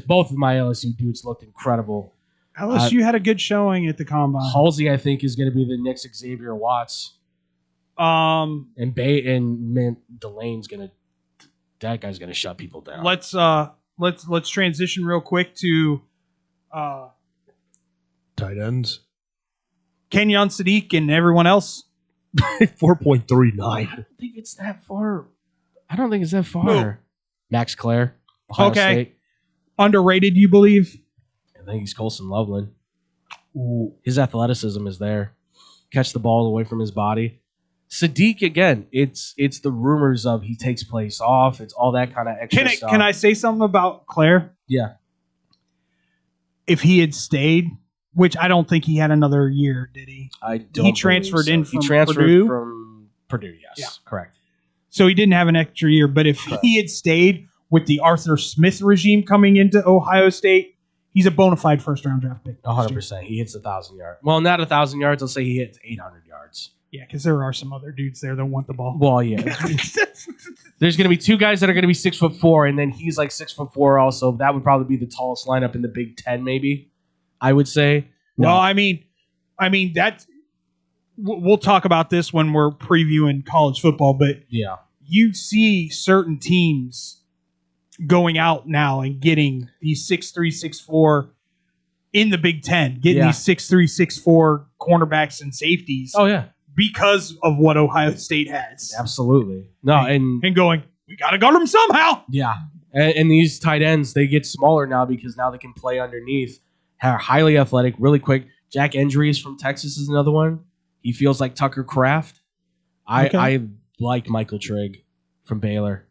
both of my LSU dudes looked incredible. LSU had a good showing at the combine. Halsey, I think, is going to be the next Xavier Watts. And Delane's gonna. That guy's gonna shut people down. Let's transition real quick to tight ends. Kenyon Sadiq and everyone else. 4.39. I don't think it's that far. Who? Max Clare. Ohio State. Underrated, you believe? I think he's Colson Loveland. Ooh, his athleticism is there. Catch the ball away from his body. Sadiq, again, it's the rumors of he takes place off. It's all that kind of extra stuff. Can I say something about Claire? Yeah. If he had stayed, which I don't think he had another year, did he? I don't. He transferred in from He transferred Purdue? from Purdue, yes. Yeah. Correct. So he didn't have an extra year. But if he had stayed with the Arthur Smith regime coming into Ohio State, he's a bona fide first-round draft pick. 100%. He hits 1,000 yards. Well, not 1,000 yards. I'll say he hits 800 yards. Yeah, because there are some other dudes there that want the ball. Well, yeah. There's going to be two guys that are going to be 6'4", and then he's like 6'4" also. That would probably be the tallest lineup in the Big Ten, maybe. I would say. No. Well, I mean that's. We'll talk about this when we're previewing college football, but yeah, you see certain teams going out now and getting these 6'3", 6'4" in the Big Ten, getting Yeah. these 6'3", 6'4" cornerbacks and safeties. Oh yeah, because of what Ohio State has. absolutely. No, and going, we got to guard them somehow. yeah, and these tight ends, they get smaller now because now they can play underneath. Are highly athletic, really quick. Jack Endries from Texas is another one. He feels like Tucker Kraft. I like Michael Trigg from Baylor.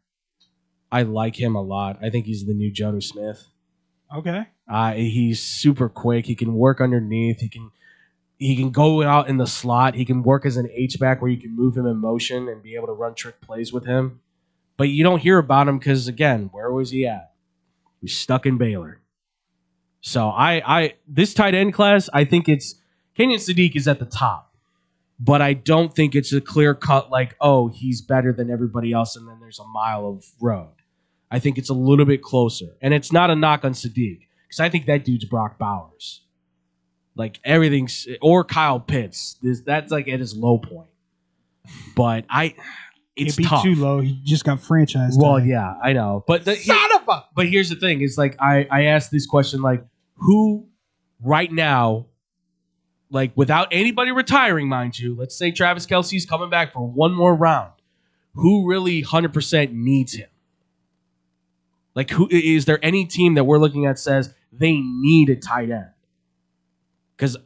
I like him a lot. I think he's the new Jonnu Smith. Okay. He's super quick. He can work underneath. He can go out in the slot. He can work as an H-back where you can move him in motion and be able to run trick plays with him. But you don't hear about him because, again, where was he at? He's stuck in Baylor. So this tight end class, I think it's Kenyon Sadiq is at the top. But I don't think it's a clear cut like, oh, he's better than everybody else and then there's a mile of road. I think it's a little bit closer. And it's not a knock on Sadiq because I think that dude's Brock Bowers. Like everything's, or Kyle Pitts. That's like at his low point. But it's It'd be tough. too low. He just got franchised. Well, yeah, I know. But but here's the thing: is like I asked this question like, who right now, like without anybody retiring, mind you, let's say Travis Kelce's coming back for one more round, who really 100% needs him? Like, who is there any team that we're looking at says they need a tight end? Because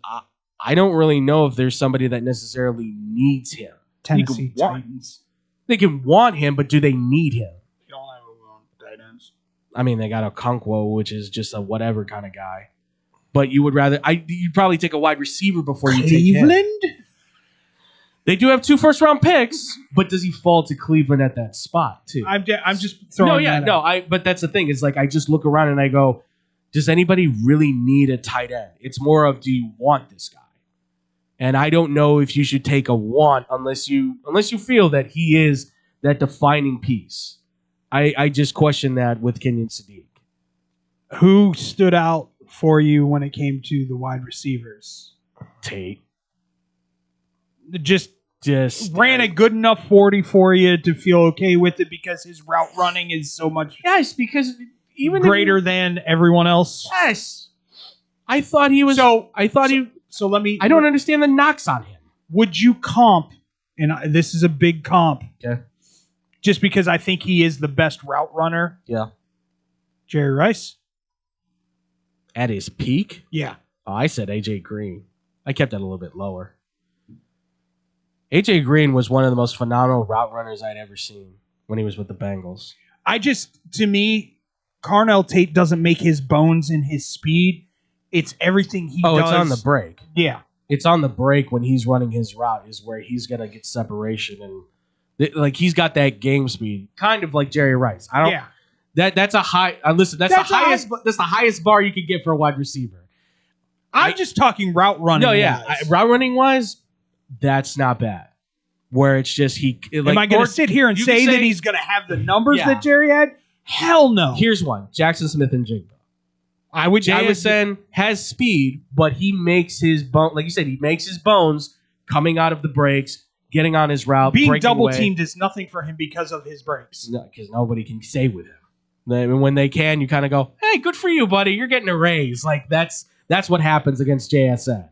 I don't really know if there's somebody that necessarily needs him. Tennessee Titans. They can want him, but do they need him? You don't have a tight ends. I mean, they got a Okonkwo, which is just a whatever kind of guy. But you would rather you'd probably take a wide receiver before you take him. Cleveland? They do have 2 first-round picks, but does he fall to Cleveland at that spot too? I'm just throwing. But that's the thing is like I just look around and I go, does anybody really need a tight end? It's more of, do you want this guy? And I don't know if you should take a want unless you feel that he is that defining piece. I just question that with Kenyon Sadiq. Who stood out for you when it came to the wide receivers? Tate. Just ran a good enough 40 for you to feel okay with it because his route running is so much because even greater than everyone else. Yes. I thought he was So let me. I don't understand the knocks on him. Would you comp? And this is a big comp. Okay. Just because I think he is the best route runner. Yeah. Jerry Rice. At his peak? Yeah. Oh, I said AJ Green. I kept that a little bit lower. AJ Green was one of the most phenomenal route runners I'd ever seen when he was with the Bengals. To me, Carnell Tate doesn't make his bones in his speed. It's everything he does. Oh, it's on the break. Yeah. It's on the break when he's running his route is where he's going to get separation. And like he's got that game speed, kind of like Jerry Rice. That's a high. Listen, that's the highest bar you could get for a wide receiver. I'm just talking route running. No, yeah, route running wise, that's not bad. Where it's just am I going to sit here and say that he's going to have the numbers that Jerry had? Hell no. Here's one: Jackson Smith and Jigba. JSN has speed, but he makes his bone, like you said, he makes his bones coming out of the breaks, getting on his route. Being double teamed is nothing for him because of his breaks. No, because nobody can stay with him. Then when they can, you kind of go, "Hey, good for you, buddy. You're getting a raise." Like that's what happens against JSN.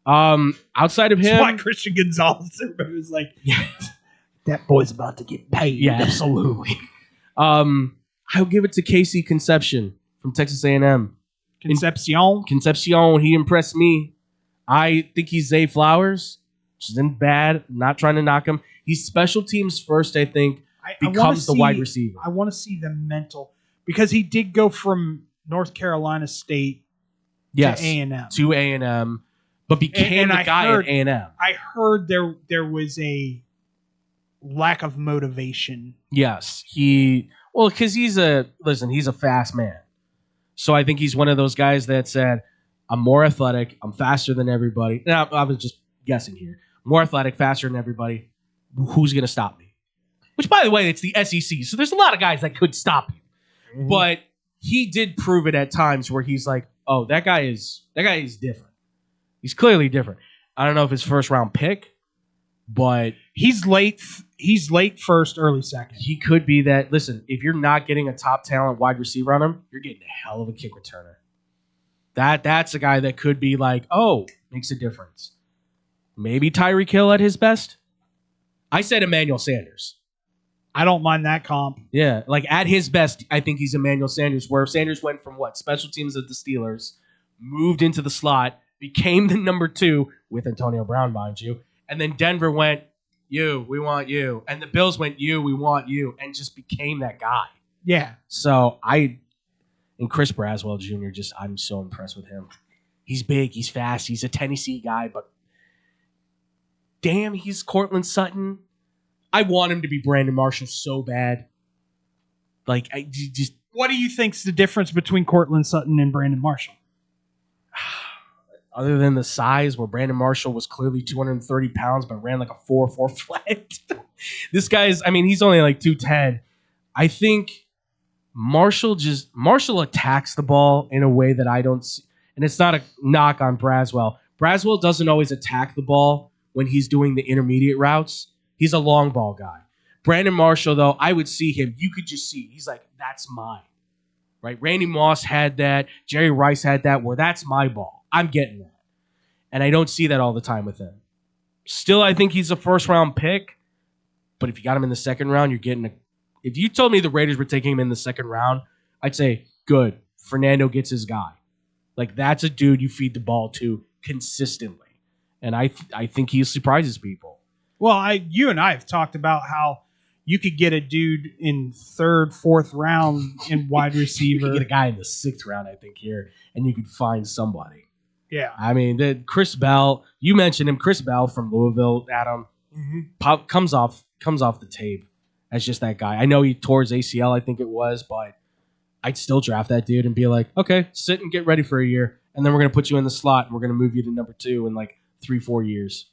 Outside of him, that's why Christian Gonzalez, everybody was like, "That boy's about to get paid." Yeah, absolutely. I'll give it to Casey Conception from Texas A&M. Concepcion. He impressed me. I think he's Zay Flowers, which isn't bad. Not trying to knock him. He's special teams first, I think, becomes the wide receiver. I want to see the mental, because he did go from North Carolina State to A&M. To A&M, but became the guy at A&M. I heard there was a lack of motivation. Yes. Because he's a fast man. So I think he's one of those guys that said, I'm more athletic, I'm faster than everybody. Now, I was just guessing here. More athletic, faster than everybody. Who's going to stop me? Which, by the way, it's the SEC, so there's a lot of guys that could stop you. Mm-hmm. But he did prove it at times where he's like, oh, that guy is different. He's clearly different. I don't know if his first round pick, but he's late first, early second. He could be that. Listen, if you're not getting a top talent wide receiver on him, you're getting a hell of a kick returner. That's a guy that could be like, oh, makes a difference. Maybe Tyreek Hill at his best. I said Emmanuel Sanders. I don't mind that comp. Yeah, like at his best, I think he's Emmanuel Sanders, where Sanders went from what? Special teams at the Steelers, moved into the slot, became the number 2 with Antonio Brown, mind you, and then Denver went, you, we want you. And the Bills went, you, we want you, and just became that guy. Yeah. So and Chris Braswell Jr., I'm so impressed with him. He's big, he's fast, he's a Tennessee guy, but damn, he's Cortland Sutton. I want him to be Brandon Marshall so bad. Like, what do you think's the difference between Cortland Sutton and Brandon Marshall? Other than the size, where Brandon Marshall was clearly 230 pounds, but ran like a 4.4 flat. This guy's, he's only like 210. I think Marshall attacks the ball in a way that I don't see. And it's not a knock on Braswell. Braswell doesn't always attack the ball when he's doing the intermediate routes. He's a long ball guy. Brandon Marshall, though, I would see him. You could just see. He's like, that's mine. Right? Randy Moss had that. Jerry Rice had that, where that's my ball. I'm getting that. And I don't see that all the time with him. Still, I think he's a first-round pick. But if you got him in the second round, you're getting if you told me the Raiders were taking him in the second round, I'd say, good. Fernando gets his guy. Like, that's a dude you feed the ball to consistently. And I think he surprises people. Well, you and I have talked about how you could get a dude in 3rd, 4th round in wide receiver. You could get a guy in the 6th round, I think, here, and you could find somebody. Yeah. Chris Bell, you mentioned him, Chris Bell from Louisville, Adam, comes off the tape as just that guy. I know he tore his ACL, I think it was, but I'd still draft that dude and be like, okay, sit and get ready for a year, and then we're going to put you in the slot, and we're going to move you to number 2 in like 3-4 years.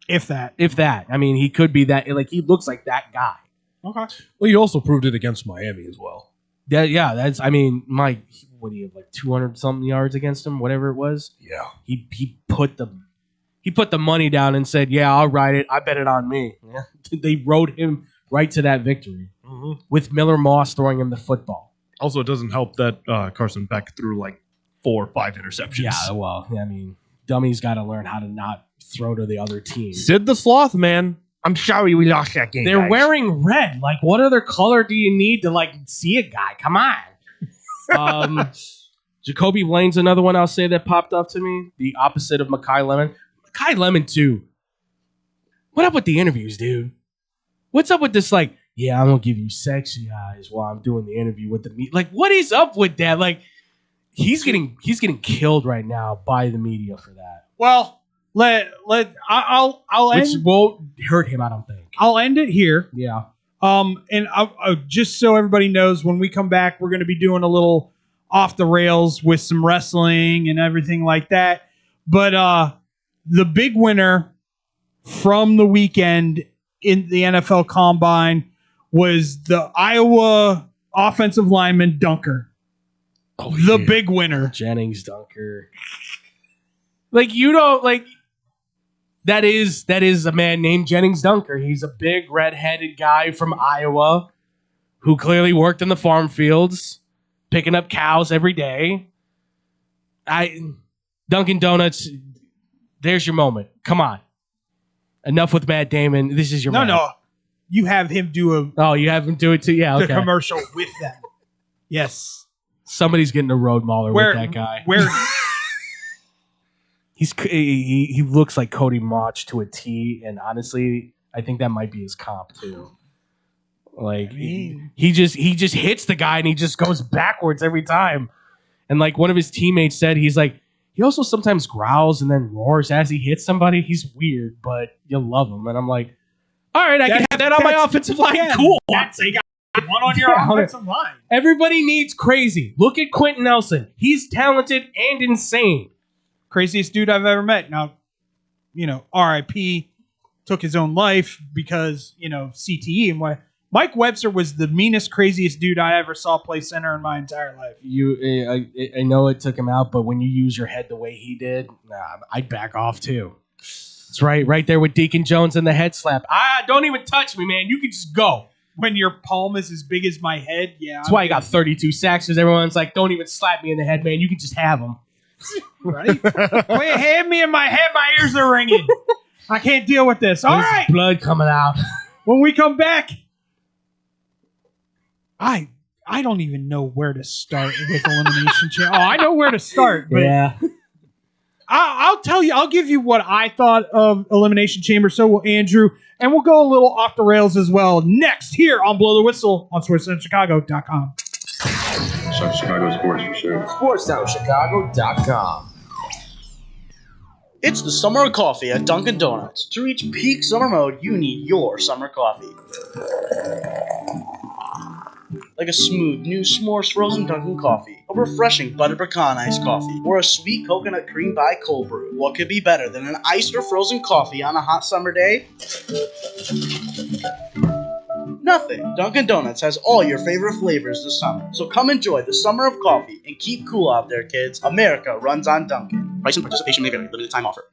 If that. He could be that. Like, he looks like that guy. Okay. Well, he also proved it against Miami as well. Yeah, that's. Mike, what do you have, like 200 something yards against him, whatever it was? Yeah. He put the money down and said, "Yeah, I'll ride it. I bet it on me." Yeah. They rode him right to that victory with Miller Moss throwing him the football. Also, it doesn't help that Carson Beck threw like 4 or 5 interceptions. Yeah, well, dummies got to learn how to not throw to the other team. Sid the Sloth, man. I'm sorry we lost that game. They're guys. wearing red. Like, what other color do you need to like see a guy? Come on. Jacoby Blaine's another one I'll say that popped up to me. The opposite of Mekhi Lemon. Mekhi Lemon too. What up with the interviews, dude? What's up with this? Like, yeah, I'm gonna give you sexy eyes while I'm doing the interview with the media. Like, what is up with that? Like, he's getting killed right now by the media for that. Well, I'll end. Which won't hurt him, I don't think. I'll end it here. Yeah. And I'll, just so everybody knows, when we come back, we're going to be doing a little off the rails with some wrestling and everything like that. But the big winner from the weekend in the NFL Combine was the Iowa offensive lineman Dunker. The big winner. Jennings Dunker. Like, you don't, like, that is a man named Jennings Dunker. He's a big red-headed guy from Iowa who clearly worked in the farm fields, picking up cows every day. Dunkin' Donuts, there's your moment. Come on. Enough with Matt Damon. This is your moment. No. You have him do you have him do it too? Yeah, okay. The commercial with them. Yes. Somebody's getting a road mauler with that guy. He looks like Cody Mauch to a T, and honestly, I think that might be his comp too. Like, he just hits the guy and he just goes backwards every time. And like one of his teammates said, he's like, he also sometimes growls and then roars as he hits somebody. He's weird, but you love him. And I'm like, all right, I can have that on my offensive line. Yeah, cool. That's one on your offensive line. Everybody needs crazy. Look at Quentin Nelson. He's talented and insane. Craziest dude I've ever met. Now, RIP, took his own life because, CTE and what. Mike Webster was the meanest, craziest dude I ever saw play center in my entire life. I know it took him out, but when you use your head the way he did, I'd back off too. That's right there with Deacon Jones and the head slap. Don't even touch me, man. You can just go. When your palm is as big as my head, yeah. That's why he got 32 sacks, because everyone's like, don't even slap me in the head, man. You can just have them. Right? Quit hitting me in my head. My ears are ringing. I can't deal with this. All There's right. blood coming out. When we come back, I don't even know where to start with Elimination Chamber. Oh, I know where to start, but Yeah. I'll tell you. I'll give you what I thought of Elimination Chamber. So will Andrew, and we'll go a little off the rails as well. Next, here on Blow the Whistle on SportsCenterChicago.com. South Chicago sports for sure. SportsCenterChicago.com. It's the summer of coffee at Dunkin' Donuts. To reach peak summer mode, you need your summer coffee. Like a smooth, new s'mores frozen Dunkin' coffee, a refreshing butter pecan iced coffee, or a sweet coconut cream pie cold brew. What could be better than an iced or frozen coffee on a hot summer day? Nothing. Dunkin' Donuts has all your favorite flavors this summer. So come enjoy the summer of coffee and keep cool out there, kids. America runs on Dunkin'. Price and participation may vary. Limited time offer.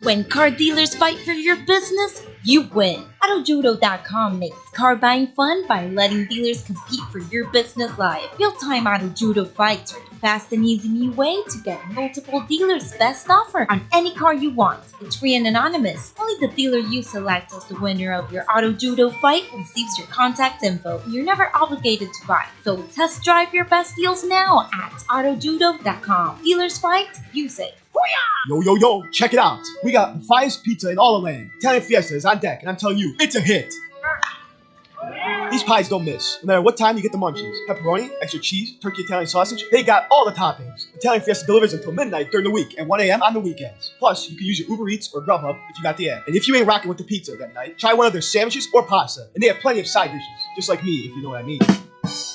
When car dealers fight for your business, you win. AutoJudo.com makes car buying fun by letting dealers compete for your business live. Real-time Auto Judo fights are the fast and easy new way to get multiple dealers' best offer on any car you want. It's free and anonymous. Only the dealer you select as the winner of your Auto Judo fight receives your contact info. You're never obligated to buy. So test drive your best deals now at AutoJudo.com. Dealers fight, you say. Yo, yo, yo, check it out. We got the finest pizza in all the land. Italian Fiesta is on deck, and I'm telling you, it's a hit. These pies don't miss. No matter what time you get the munchies. Pepperoni, extra cheese, turkey Italian sausage, they got all the toppings. Italian Fiesta delivers until midnight during the week and 1 a.m. on the weekends. Plus, you can use your Uber Eats or Grubhub if you got the app. And if you ain't rocking with the pizza that night, try one of their sandwiches or pasta. And they have plenty of side dishes, just like me, if you know what I mean.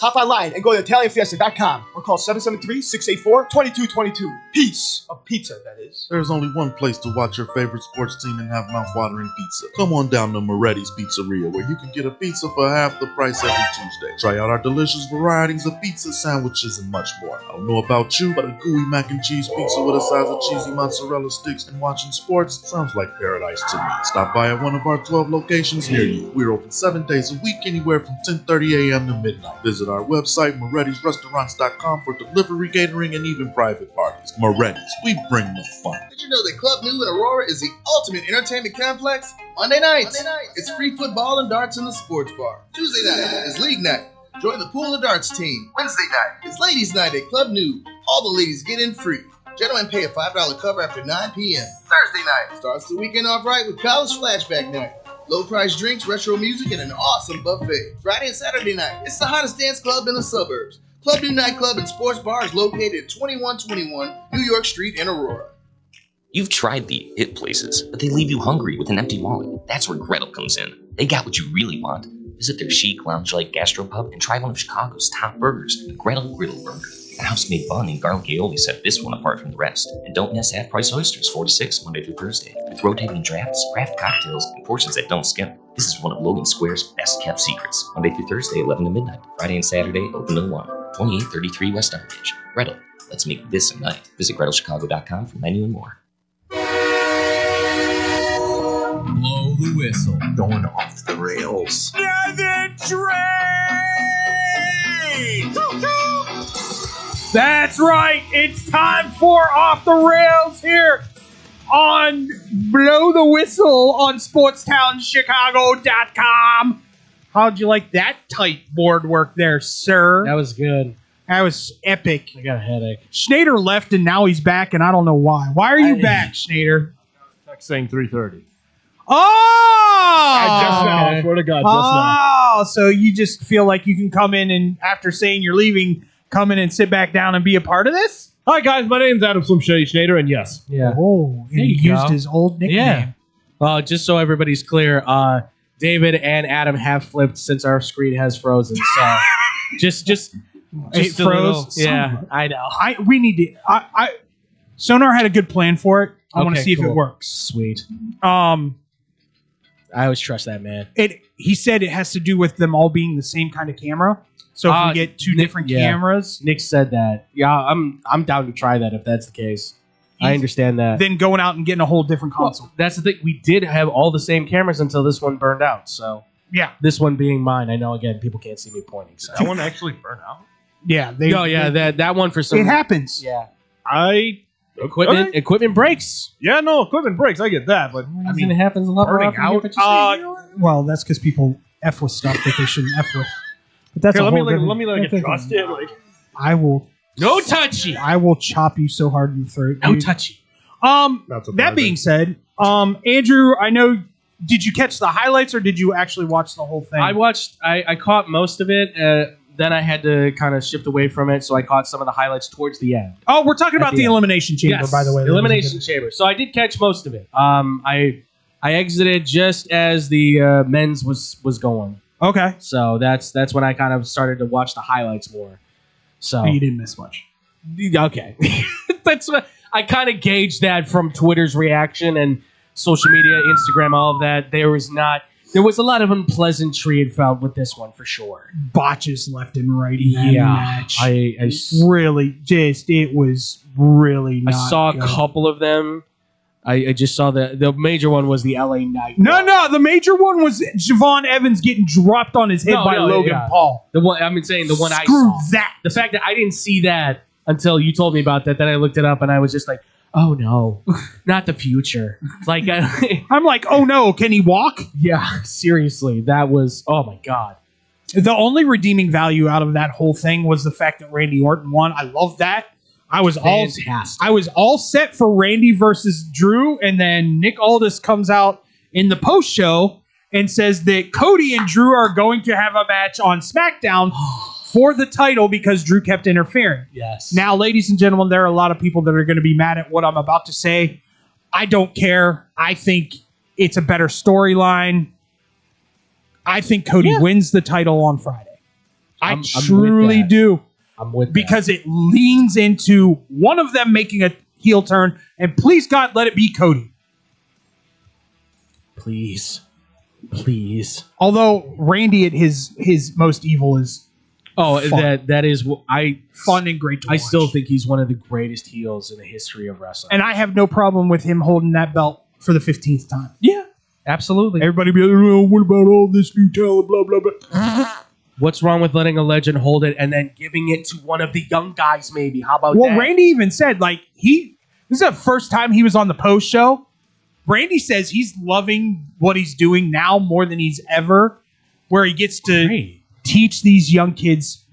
Hop online and go to ItalianFiesta.com or call 773-684-2222. Piece of pizza, that is. There's only one place to watch your favorite sports team and have mouth-watering pizza. Come on down to Moretti's Pizzeria, where you can get a pizza for half the price every Tuesday. Try out our delicious varieties of pizza, sandwiches, and much more. I don't know about you, but a gooey mac and cheese pizza with a size of cheesy mozzarella sticks and watching sports sounds like paradise to me. Stop by at one of our 12 locations near you. We're open 7 days a week, anywhere from 10:30 a.m. to midnight. Visit our website, Moretti'sRestaurants.com, for delivery, catering, and even private parties. Moretti's, we bring the fun. Did you know that Club New in Aurora is the ultimate entertainment complex? Monday nights, it's free football and darts in the sports bar. Tuesday night is league night. Join the pool and darts team. Wednesday night is ladies' night at Club New. All the ladies get in free. Gentlemen pay a $5 cover after 9 p.m. Thursday night starts the weekend off right with college flashback night. Low price drinks, retro music, and an awesome buffet. Friday and Saturday night, it's the hottest dance club in the suburbs. Club New Nightclub and Sports Bar is located at 2121 New York Street in Aurora. You've tried the hit places, but they leave you hungry with an empty wallet. That's where Gretel comes in. They got what you really want. Visit their chic, lounge-like gastropub and try one of Chicago's top burgers, the Gretel Griddle Burger. The house-made bun and garlic aioli set this one apart from the rest. And don't miss half-price oysters, 4 to 6, Monday through Thursday. With rotating drafts, craft cocktails, and portions that don't skimp. This is one of Logan Square's best-kept secrets. Monday through Thursday, 11 to midnight. Friday and Saturday, open till 1. 2833 West Armitage. Gretel, let's make this a night. Visit GretelChicago.com for menu and more. Blow the whistle. Going off the rails. The train! That's right. It's time for Off the Rails here on Blow the Whistle on SportsTownChicago.com. How'd you like that tight board work there, sir? That was good. That was epic. I got a headache. Schneider left and now he's back, and I don't know why. Why are you back, Schneider? Text saying 3:30. Oh! I just now. I swear to God, just now. Oh, so you just feel like you can come in and after saying you're leaving, come in and sit back down and be a part of this? Hi, guys. My name's Adam Slim Shady Schneider, and yes. Yeah. Oh, and he used his old nickname. Yeah. Well, just so everybody's clear, David and Adam have flipped since our screen has frozen. So just it a froze. little- yeah, I know. We need to. Sonar had a good plan for it. I want to Okay, see if it cool. works. Sweet. I always trust that man. He said it has to do with them all being the same kind of camera. So if we get two different cameras, Nick said that. Yeah, I'm down to try that if that's the case. I understand that. then going out and getting a whole different console. That's the thing. We did have all the same cameras until this one burned out. So yeah, this one being mine. I know again people can't see me pointing. So That one actually burned out. Yeah, that one for some. It happens. Yeah, Equipment breaks. Yeah, no, equipment breaks. I get that, but I mean, it happens a lot more burning often. out. Well, that's because people F with stuff that they shouldn't F with. But that's Here, a let me whole different- adjust it. Like, I will. No touchy. I will chop you so hard in the throat. No dude. touchy. That being said, Andrew, I know. Did you catch the highlights or did you actually watch the whole thing? I caught most of it. Then I had to kind of shift away from it, so I caught some of the highlights towards the end. Oh, we're talking about the end. Elimination Chamber, Yes, by the way. Elimination Chamber. So I did catch most of it. I exited just as the men's was going. Okay. So that's when I kind of started to watch the highlights more. So You didn't miss much. Okay. That's what I kind of gauged that from Twitter's reaction and social media, Instagram, all of that. There was a lot of unpleasantry it felt with this one for sure. Botches left and right in that match. I really just it was really I not saw good. a couple of them. I just saw the major one was the LA Knight. No, the major one was Javon Evans getting dropped on his head by Logan Paul. The one I'm saying the one I Screw saw. that. The fact that I didn't see that until you told me about that. Then I looked it up and I was just like, oh no, not the future. Like I'm like, oh no, can he walk? Yeah, seriously, that was oh my god. The only redeeming value out of that whole thing was the fact that Randy Orton won. I love that. I was all set for Randy versus Drew, and then Nick Aldis comes out in the post show and says that Cody and Drew are going to have a match on SmackDown for the title because Drew kept interfering. Yes. Now, ladies and gentlemen, there are a lot of people that are going to be mad at what I'm about to say. I don't care. I think it's a better storyline. I think Cody wins the title on Friday. I truly do. I'm with because it leans into one of them making a heel turn, and please God, let it be Cody. Please. Although Randy at his most evil is fun. that is fun and great to I watch. still think he's one of the greatest heels in the history of wrestling. And I have no problem with him holding that belt for the 15th time. Yeah, absolutely. Everybody be like, oh, what about all this new talent, blah, blah, blah. What's wrong with letting a legend hold it and then giving it to one of the young guys maybe? How about Well, that? Randy even said, like, this is the first time he was on the post show. Randy says he's loving what he's doing now more than he's ever, where he gets to teach these young kids,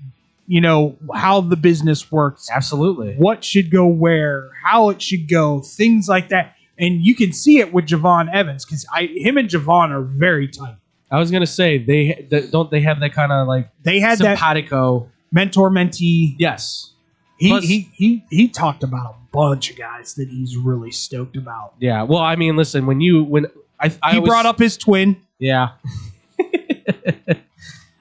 how the business works. Absolutely. What should go where, how it should go, things like that. And you can see it with Javon Evans because him and Javon are very tight. I was gonna say don't they have that kind of like they had simpatico mentor mentee. Yes, he talked about a bunch of guys that he's really stoked about. Yeah, well, I mean, listen, he brought up his twin. Yeah,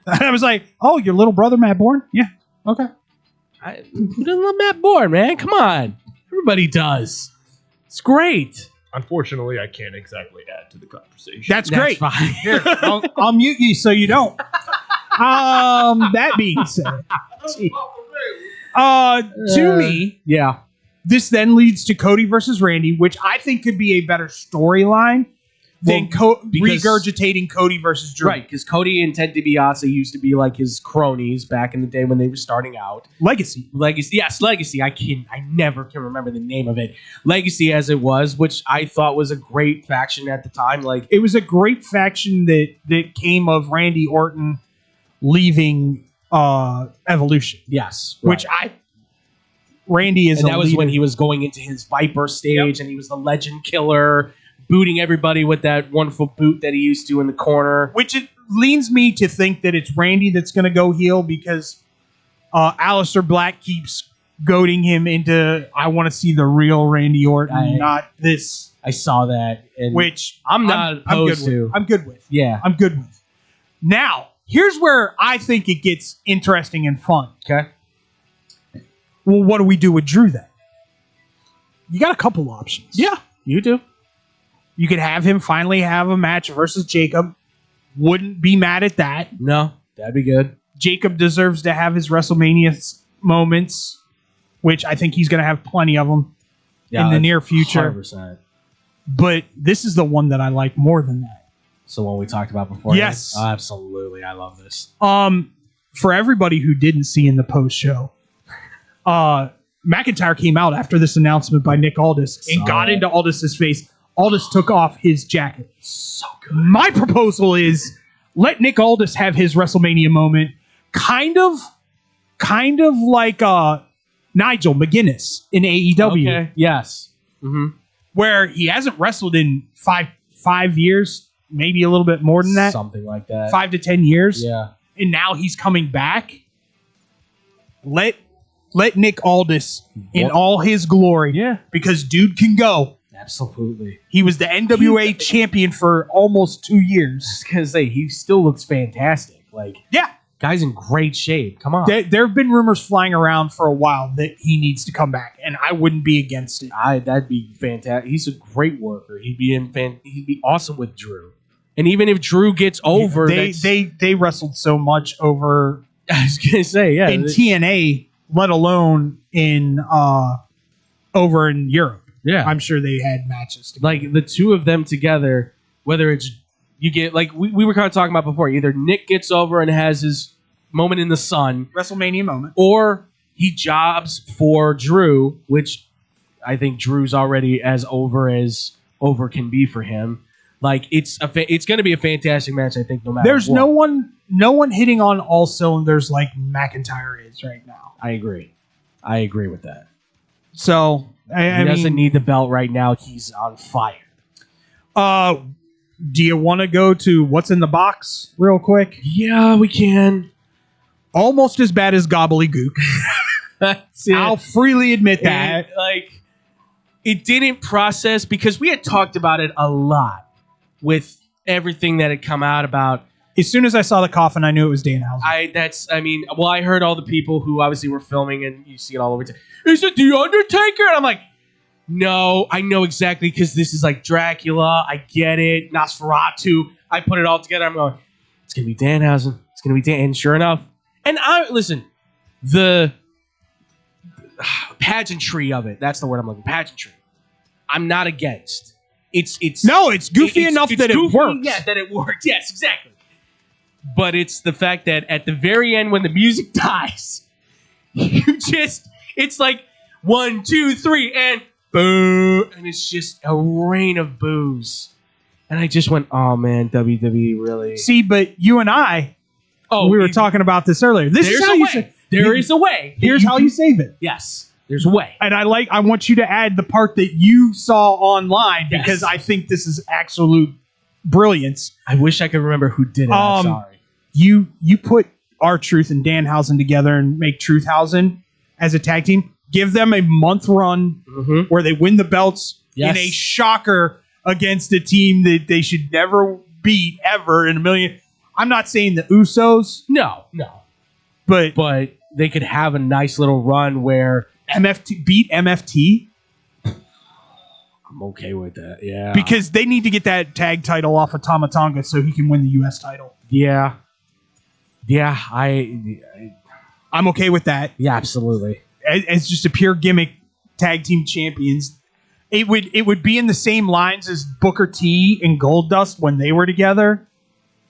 I was like, oh, your little brother Matt Bourne? Yeah, okay. Who doesn't love Matt Bourne, man? Come on, everybody does. It's great. Unfortunately, I can't exactly add to the conversation. That's great. Fine. Here, I'll mute you so you don't. That being said, to me, this then leads to Cody versus Randy, which I think could be a better storyline than regurgitating Cody versus Drew. Right, because Cody and Ted DiBiase used to be like his cronies back in the day when they were starting out. Legacy. Yes, Legacy. I never can remember the name of it. Legacy as it was, which I thought was a great faction at the time. Like it was a great faction that came of Randy Orton leaving Evolution. Yes. Which Randy is and a that was leader. when he was going into his Viper stage and he was the legend killer, booting everybody with that wonderful boot that he used to in the corner. Which it leans me to think that it's Randy that's going to go heel because Aleister Black keeps goading him into, I want to see the real Randy Orton, not this. I saw that. And which I'm not opposed to. I'm good with. Yeah. I'm good with. Now, here's where I think it gets interesting and fun. Okay. Well, what do we do with Drew then? You got a couple options. Yeah, you do. You could have him finally have a match versus Jacob. Wouldn't be mad at that. No, that'd be good. Jacob deserves to have his WrestleMania moments, which I think he's going to have plenty of them in the near future. 100%. But this is the one that I like more than that. So one we talked about before. Yes. Oh, absolutely. I love this. For everybody who didn't see in the post show, McIntyre came out after this announcement by Nick Aldis and got into Aldis's face. Aldis took off his jacket. So good. My proposal is let Nick Aldis have his WrestleMania moment, kind of like Nigel McGuinness in AEW. Okay. Yes. Where he hasn't wrestled in five years, maybe a little bit more than that. Something like that. 5 to 10 years. Yeah. And now he's coming back. Let Nick Aldis in all his glory. Yeah. Because dude can go. Absolutely. He was the NWA champion for almost 2 years. I was gonna say he still looks fantastic. Like, yeah, guy's in great shape. Come on. There have been rumors flying around for a while that he needs to come back, and I wouldn't be against it. That'd be fantastic. He's a great worker. He'd be awesome with Drew. And even if Drew gets over, they wrestled so much over. I was gonna say, yeah, in TNA, let alone in over in Europe. Yeah, I'm sure they had matches together. Like the two of them together, whether it's you get like we were kind of talking about before, either Nick gets over and has his moment in the sun, WrestleMania moment, or he jobs for Drew, which I think Drew's already as over can be for him. Like it's going to be a fantastic match. I think no matter. There's no one hitting on all cylinders like McIntyre is right now. I agree with that. So he doesn't need the belt right now. He's on fire. Do you want to go to what's in the box real quick? Yeah, we can. Almost as bad as gobbledygook. I'll freely admit that. It didn't process because we had talked about it a lot with everything that had come out about. As soon as I saw the coffin, I knew it was Danhausen. I heard all the people who obviously were filming, and you see it all over. Is it The Undertaker? And I'm like, no, I know exactly because this is like Dracula. I get it. Nosferatu. I put it all together. I'm going, it's going to be Danhausen. It's going to be Dan. And sure enough. And listen, the pageantry of it. That's the word I'm looking for. Pageantry. I'm not against. It's goofy enough that it works. Yeah, that it works. Yes, exactly. But it's the fact that at the very end when the music dies, it's like 1, 2, 3, and boo, and it's just a rain of boos. And I just went, oh man, WWE really. See, but you and I, we were talking about this earlier. There is a way. Here's how you save it. Yes, there's a way. And I want you to add the part that you saw online because I think this is absolute brilliance. I wish I could remember who did it. I'm sorry. You put R-Truth and Danhausen together and make Truthhausen as a tag team. Give them a month run where they win the belts in a shocker against a team that they should never beat ever in a million. I'm not saying the Usos. No. But they could have a nice little run where MFT beat MFT. I'm okay with that. Yeah. Because they need to get that tag title off of Tama Tonga so he can win the US title. Yeah. Yeah, I'm okay with that. Yeah, absolutely. As just a pure gimmick tag team champions. It would be in the same lines as Booker T and Goldust when they were together.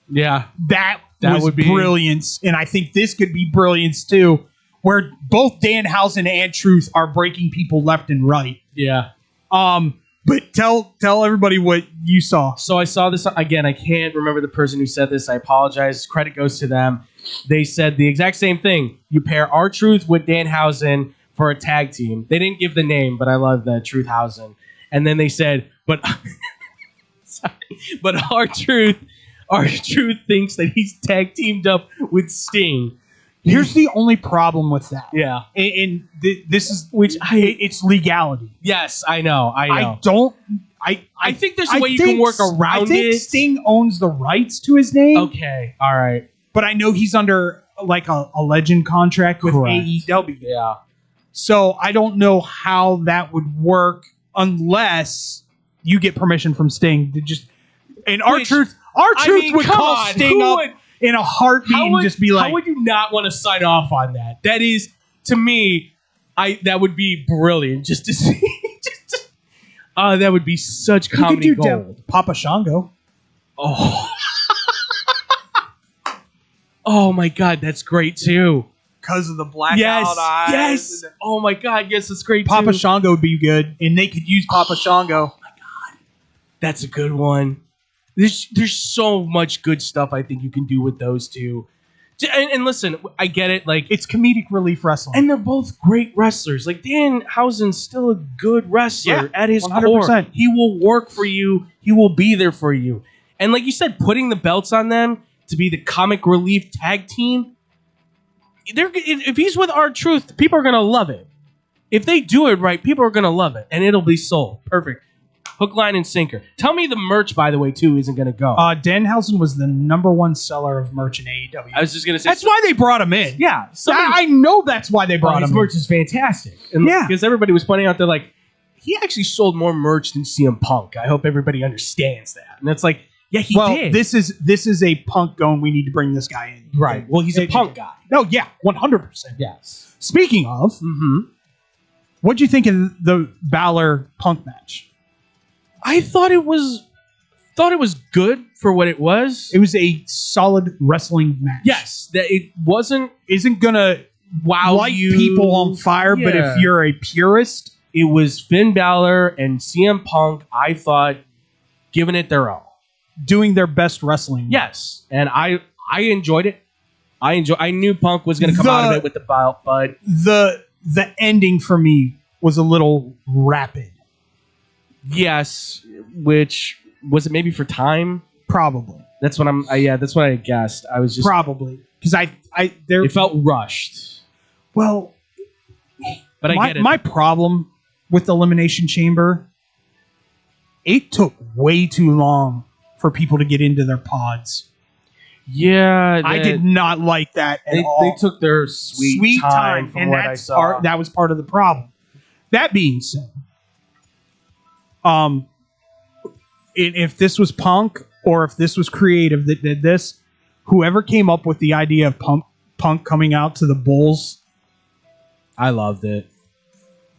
Yeah. That would be brilliance. And I think this could be brilliance too, where both Danhausen and Truth are breaking people left and right. Yeah. But tell everybody what you saw. So I saw this again. I can't remember the person who said this. I apologize. Credit goes to them. They said the exact same thing. You pair R-Truth with Danhausen for a tag team. They didn't give the name, but I love the Truthhausen. And then they said, but R-Truth thinks that he's tag teamed up with Sting. Here's the only problem with that. Yeah. And this is it's legality. Yes, I know. I think there's a way you can work around I think it. Sting owns the rights to his name. Okay. All right. But I know he's under like a legend contract with AEW. Yeah. So I don't know how that would work unless you get permission from Sting to just and R-Truth would call Sting up in a heartbeat and just be like, how would you not want to sign off on that? That is, to me, that would be brilliant just to see. That would be such comedy gold. Papa Shango. Oh. Oh my God, that's great too. because of the blackout Yes, eyes. yes. And- oh my God, yes, it's great. Papa too. Shango would be good, and they could use Papa Shango. That's a good one. There's so much good stuff I think you can do with those two. And listen, I get it. Like, It's comedic relief wrestling. and they're both great wrestlers. Like Danhausen's still a good wrestler Yeah, at his 100%. core. He will work for you. He will be there for you. And like you said, putting the belts on them to be the comic relief tag team. If he's with R-Truth, people are gonna love it. If they do it right, people are gonna love it, and it'll be sold. Perfect. Hook, line, and sinker. Tell me the merch, by the way, too, isn't gonna go. Danhausen was the #1 seller of merch in AEW. I was just gonna say That's why they brought him in. Yeah, I know that's why they brought his him merch in. is fantastic. And Yeah. because everybody was pointing out, they're like, he actually sold more merch than CM Punk. I hope everybody understands that. And it's like, yeah, he did. This is a Punk going. We need to bring this guy in. Right. Well, he's a Punk guy. No, yeah, 100%. Yes. Speaking of, what'd you think of the Balor Punk match? I thought it was good for what it was. It was a solid wrestling match. Yes, that it isn't gonna light you. people on fire, but Yeah. if you're a purist, it was Finn Balor and CM Punk. I thought giving it their all, doing their best wrestling. Yes, and I enjoyed it. I knew Punk was going to come out of it with the belt, but the ending for me was a little rapid. Yes, which was it maybe for time? Probably. That's what that's what I guessed. I was just probably because it felt rushed. Well, but I get it. My problem with Elimination Chamber, it took way too long for people to get into their pods. Yeah, I did not like that at all. They took their sweet time from and what I saw. that was part of the problem. That being said, if this was Punk or if this was Creative that did this, whoever came up with the idea of Punk coming out to the Bulls, I loved it.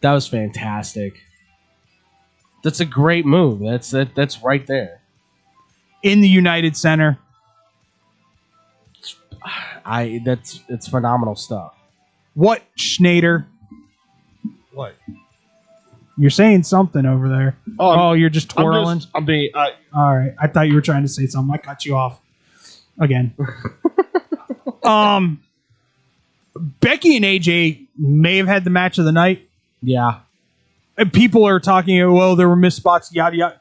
That was fantastic. That's a great move. That's right there in the United Center. It's phenomenal stuff. What, Schneider? What? You're saying something over there. Oh, you're just twirling. I'm being. All right. I thought you were trying to say something. I cut you off again. Becky and AJ may have had the match of the night. Yeah. And people are talking. Well, there were missed spots. Yada yada.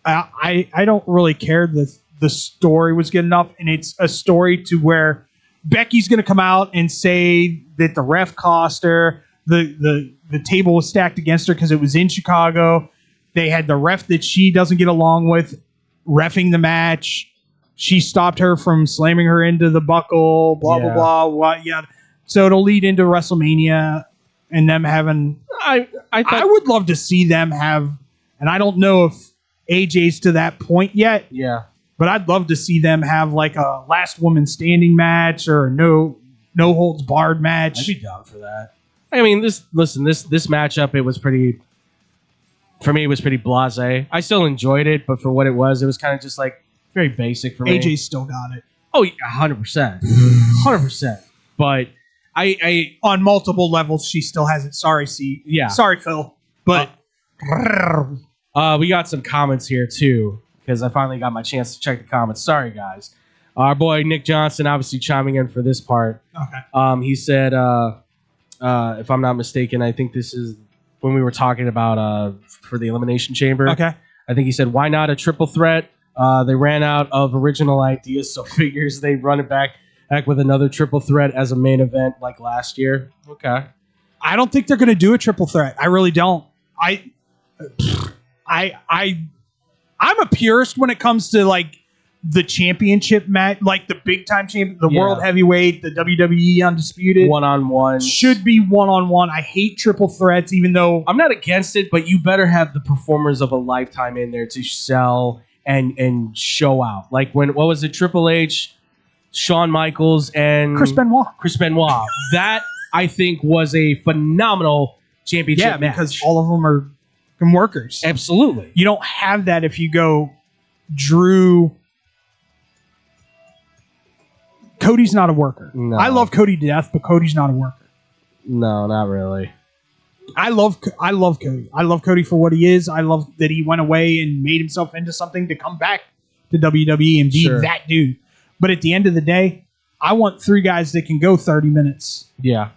I don't really care. The story was good enough, and it's a story to where Becky's going to come out and say that the ref cost her. The table was stacked against her because it was in Chicago. They had the ref that she doesn't get along with reffing the match. She stopped her from slamming her into the buckle, blah, blah, blah. Yeah. So it'll lead into WrestleMania and them having... I would love to see them have... And I don't know if AJ's to that point yet. Yeah. But I'd love to see them have like a last woman standing match or a no holds barred match. I'd be down for that. I mean, this matchup, it was pretty. For me, it was pretty blasé. I still enjoyed it, but for what it was kind of just like very basic for me. AJ still got it. Oh, yeah, 100%, 100%. But I on multiple levels, she still has it. Sorry, C. Yeah. Sorry, Phil. But we got some comments here too because I finally got my chance to check the comments. Sorry, guys. Our boy Nick Johnson obviously chiming in for this part. Okay. He said. If I'm not mistaken, I think this is when we were talking about for the Elimination Chamber. Okay. I think he said, why not a triple threat? They ran out of original ideas, so figures they'd run it back with another triple threat as a main event like last year. Okay. I don't think they're going to do a triple threat. I really don't. I'm a purist when it comes to like the championship match, like the big time champion, the world heavyweight, the WWE undisputed one-on-one should be one-on-one. I hate triple threats, even though I'm not against it, but you better have the performers of a lifetime in there to sell and show out. Like what was it? Triple H, Shawn Michaels, and Chris Benoit. That I think was a phenomenal championship match. Because all of them are workers. Absolutely. You don't have that if you go Drew, Cody's not a worker. No. I love Cody to death, but Cody's not a worker. No, not really. I love Cody. I love Cody for what he is. I love that he went away and made himself into something to come back to WWE and be that dude. But at the end of the day, I want 3 guys that can go 30 minutes. Yeah.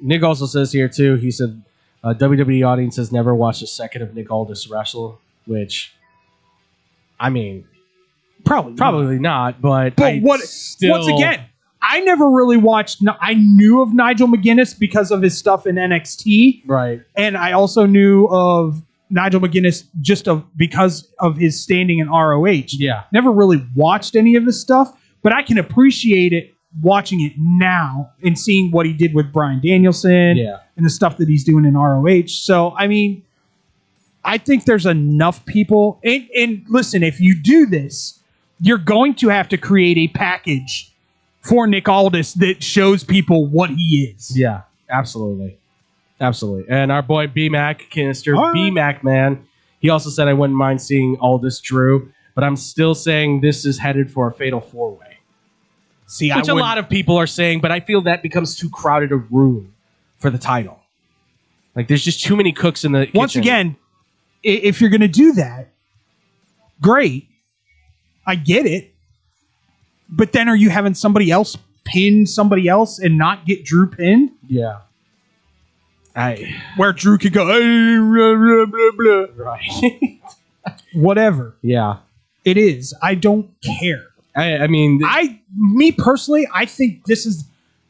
Nick also says here, too, he said, WWE audience has never watched a second of Nick Aldis wrestle, which, I mean, probably not, but once again, I never really watched. I knew of Nigel McGuinness because of his stuff in NXT, right? And I also knew of Nigel McGuinness because of his standing in ROH. Yeah, never really watched any of his stuff, but I can appreciate it watching it now and seeing what he did with Bryan Danielson, and the stuff that he's doing in ROH. So, I mean, I think there's enough people. And listen, if you do this, you're going to have to create a package for Nick Aldis that shows people what he is. Yeah, absolutely. Absolutely. And our boy B-Mac, Kinister, B-Mac, man, he also said, I wouldn't mind seeing Aldis Drew, but I'm still saying this is headed for a fatal 4-way. See, Which a lot of people are saying, but I feel that becomes too crowded a room for the title. Like, there's just too many cooks in the kitchen. Once again, if you're going to do that, great. I get it. But then are you having somebody else pin somebody else and not get Drew pinned? Yeah. Where Drew could go, blah, blah, blah, blah. Right. Whatever. Yeah. It is. I don't care. I mean... Me personally, I think this is,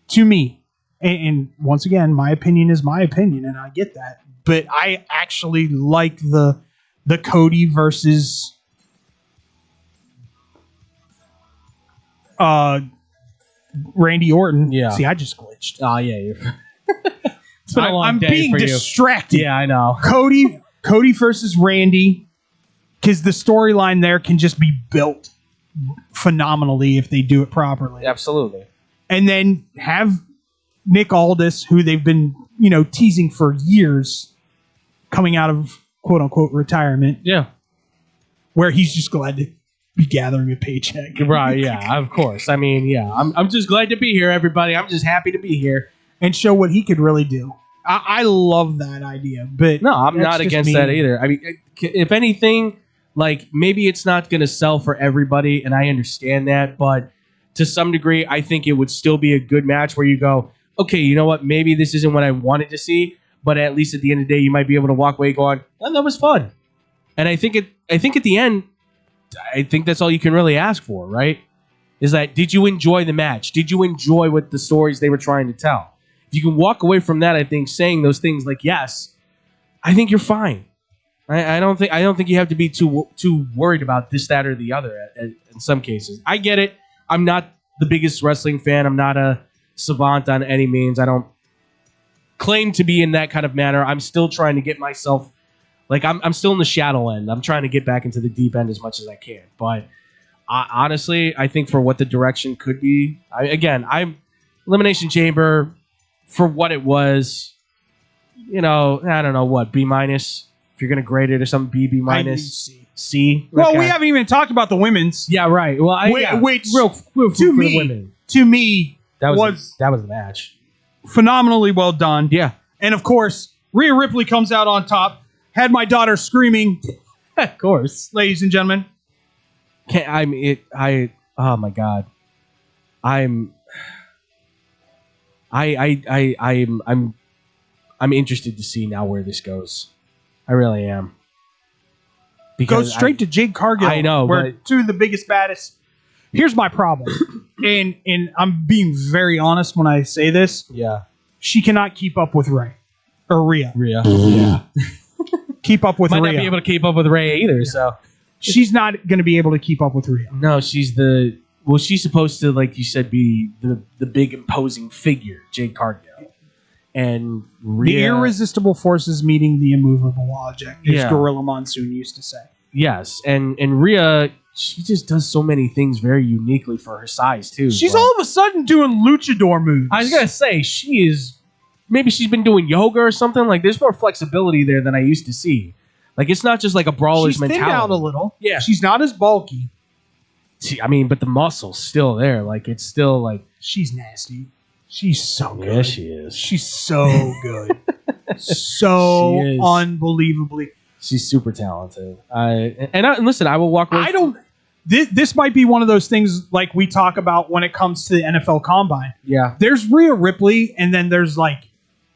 to me, and once again, my opinion is my opinion, and I get that, but I actually like the Cody versus Randy Orton. Yeah. See, I just glitched. Oh, yeah. It's been a long I'm day being for you. distracted. Yeah, I know. Cody versus Randy, because the storyline there can just be built phenomenally if they do it properly. Absolutely. And then have Nick Aldis, who they've been, teasing for years, coming out of quote unquote retirement. Yeah. Where he's just glad to be gathering a paycheck. Right, yeah, of course. I mean, yeah. I'm just glad to be here, everybody. I'm just happy to be here. And show what he could really do. I love that idea. But no, I'm that's not just against me. that either. I mean, if anything, like, maybe it's not going to sell for everybody, and I understand that, but to some degree, I think it would still be a good match where you go, okay, you know what, maybe this isn't what I wanted to see, but at least at the end of the day, you might be able to walk away going, oh, that was fun. And I think at the end, I think that's all you can really ask for, right? Is that, did you enjoy the match? Did you enjoy what the stories they were trying to tell? If you can walk away from that, I think, saying those things like, yes, I think you're fine. I don't think you have to be too worried about this, that, or the other in some cases. I get it. I'm not the biggest wrestling fan. I'm not a savant on any means. I don't claim to be in that kind of manner. I'm still trying to get myself, like, I'm still in the shadow end. I'm trying to get back into the deep end as much as I can. But honestly, I think for what the direction could be, I'm Elimination Chamber for what it was. I don't know what, B-. If you're going to grade it or something, B-. C. Well, Okay. we haven't even talked about the women's. Yeah, right. Well, which real to the me, women. that was the match. Phenomenally well done. Yeah. And of course, Rhea Ripley comes out on top. Had my daughter screaming. Of course. Ladies and gentlemen. Oh my God. I'm interested to see now where this goes. I really am. Goes straight to Jade Cargill. I know, where two of the biggest, baddest. Here's my problem, and I'm being very honest when I say this. Yeah, she cannot keep up with Rhea. Yeah, keep up with Might Rhea. not be able to keep up with Rhea either. So she's not going to be able to keep up with Rhea. No, she's supposed to, like you said, be the big imposing figure, Jade Cargill. And Rhea, the irresistible forces meeting the immovable object, as Yeah. Gorilla Monsoon used to say. Yes, and Rhea, she just does so many things very uniquely for her size too. She's but- all of a sudden doing luchador moves. I was gonna say maybe she's been doing yoga or something. Like, there's more flexibility there than I used to see. Like, it's not just like a brawler's She's thinned mentality. out a little. Yeah. She's not as bulky. I mean, but the muscle's still there. Like it's still like she's nasty. She's so good. Yeah, she is. She's so good. So She is. unbelievably. She's super talented. And listen, I will walk away. I don't. This might be one of those things like we talk about when it comes to the NFL Combine. Yeah. There's Rhea Ripley, and then there's like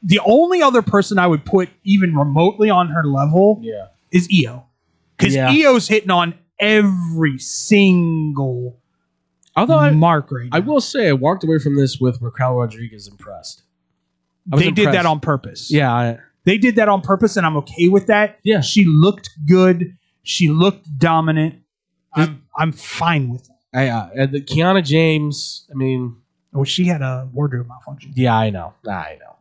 the only other person I would put even remotely on her level is Io. Because Io's hitting on every single mark right now. I will say I walked away from this with Raquel Rodriguez impressed. They did that on purpose. Yeah. They did that on purpose, and I'm okay with that. Yeah. She looked good. She looked dominant. I'm fine with it. And the Kiana James, I mean... Well, she had a wardrobe malfunction. Yeah, I know.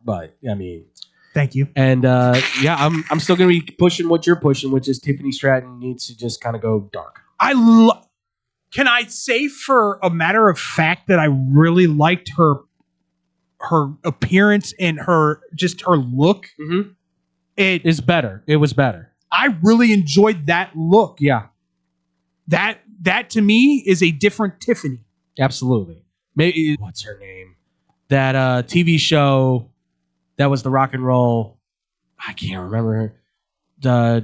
But, I mean... Thank you. And, I'm still going to be pushing what you're pushing, which is Tiffany Stratton needs to just kind of go dark. Can I say for a matter of fact that I really liked her appearance and her look? Mm-hmm. It is better. It was better. I really enjoyed that look. Yeah. That to me is a different Tiffany. Absolutely. Maybe what's her name? That TV show that was the rock and roll. I can't remember her. Oh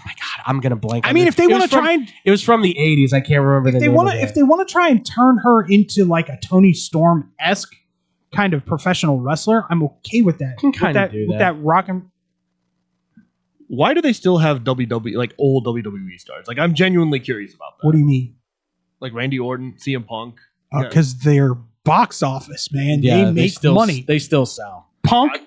my god, I'm gonna blank. I mean, if they want to try and it was from the 80s. I can't remember the name. If they want to try and turn her into like a Tony Storm-esque kind of professional wrestler, I'm okay with that. Can kind of do with that rock and. Why do they still have WWE, like old WWE stars? Like, I'm genuinely curious about that. What do you mean? Like Randy Orton, CM Punk. Because they're box office, man. Yeah, they make money. They still sell. Punk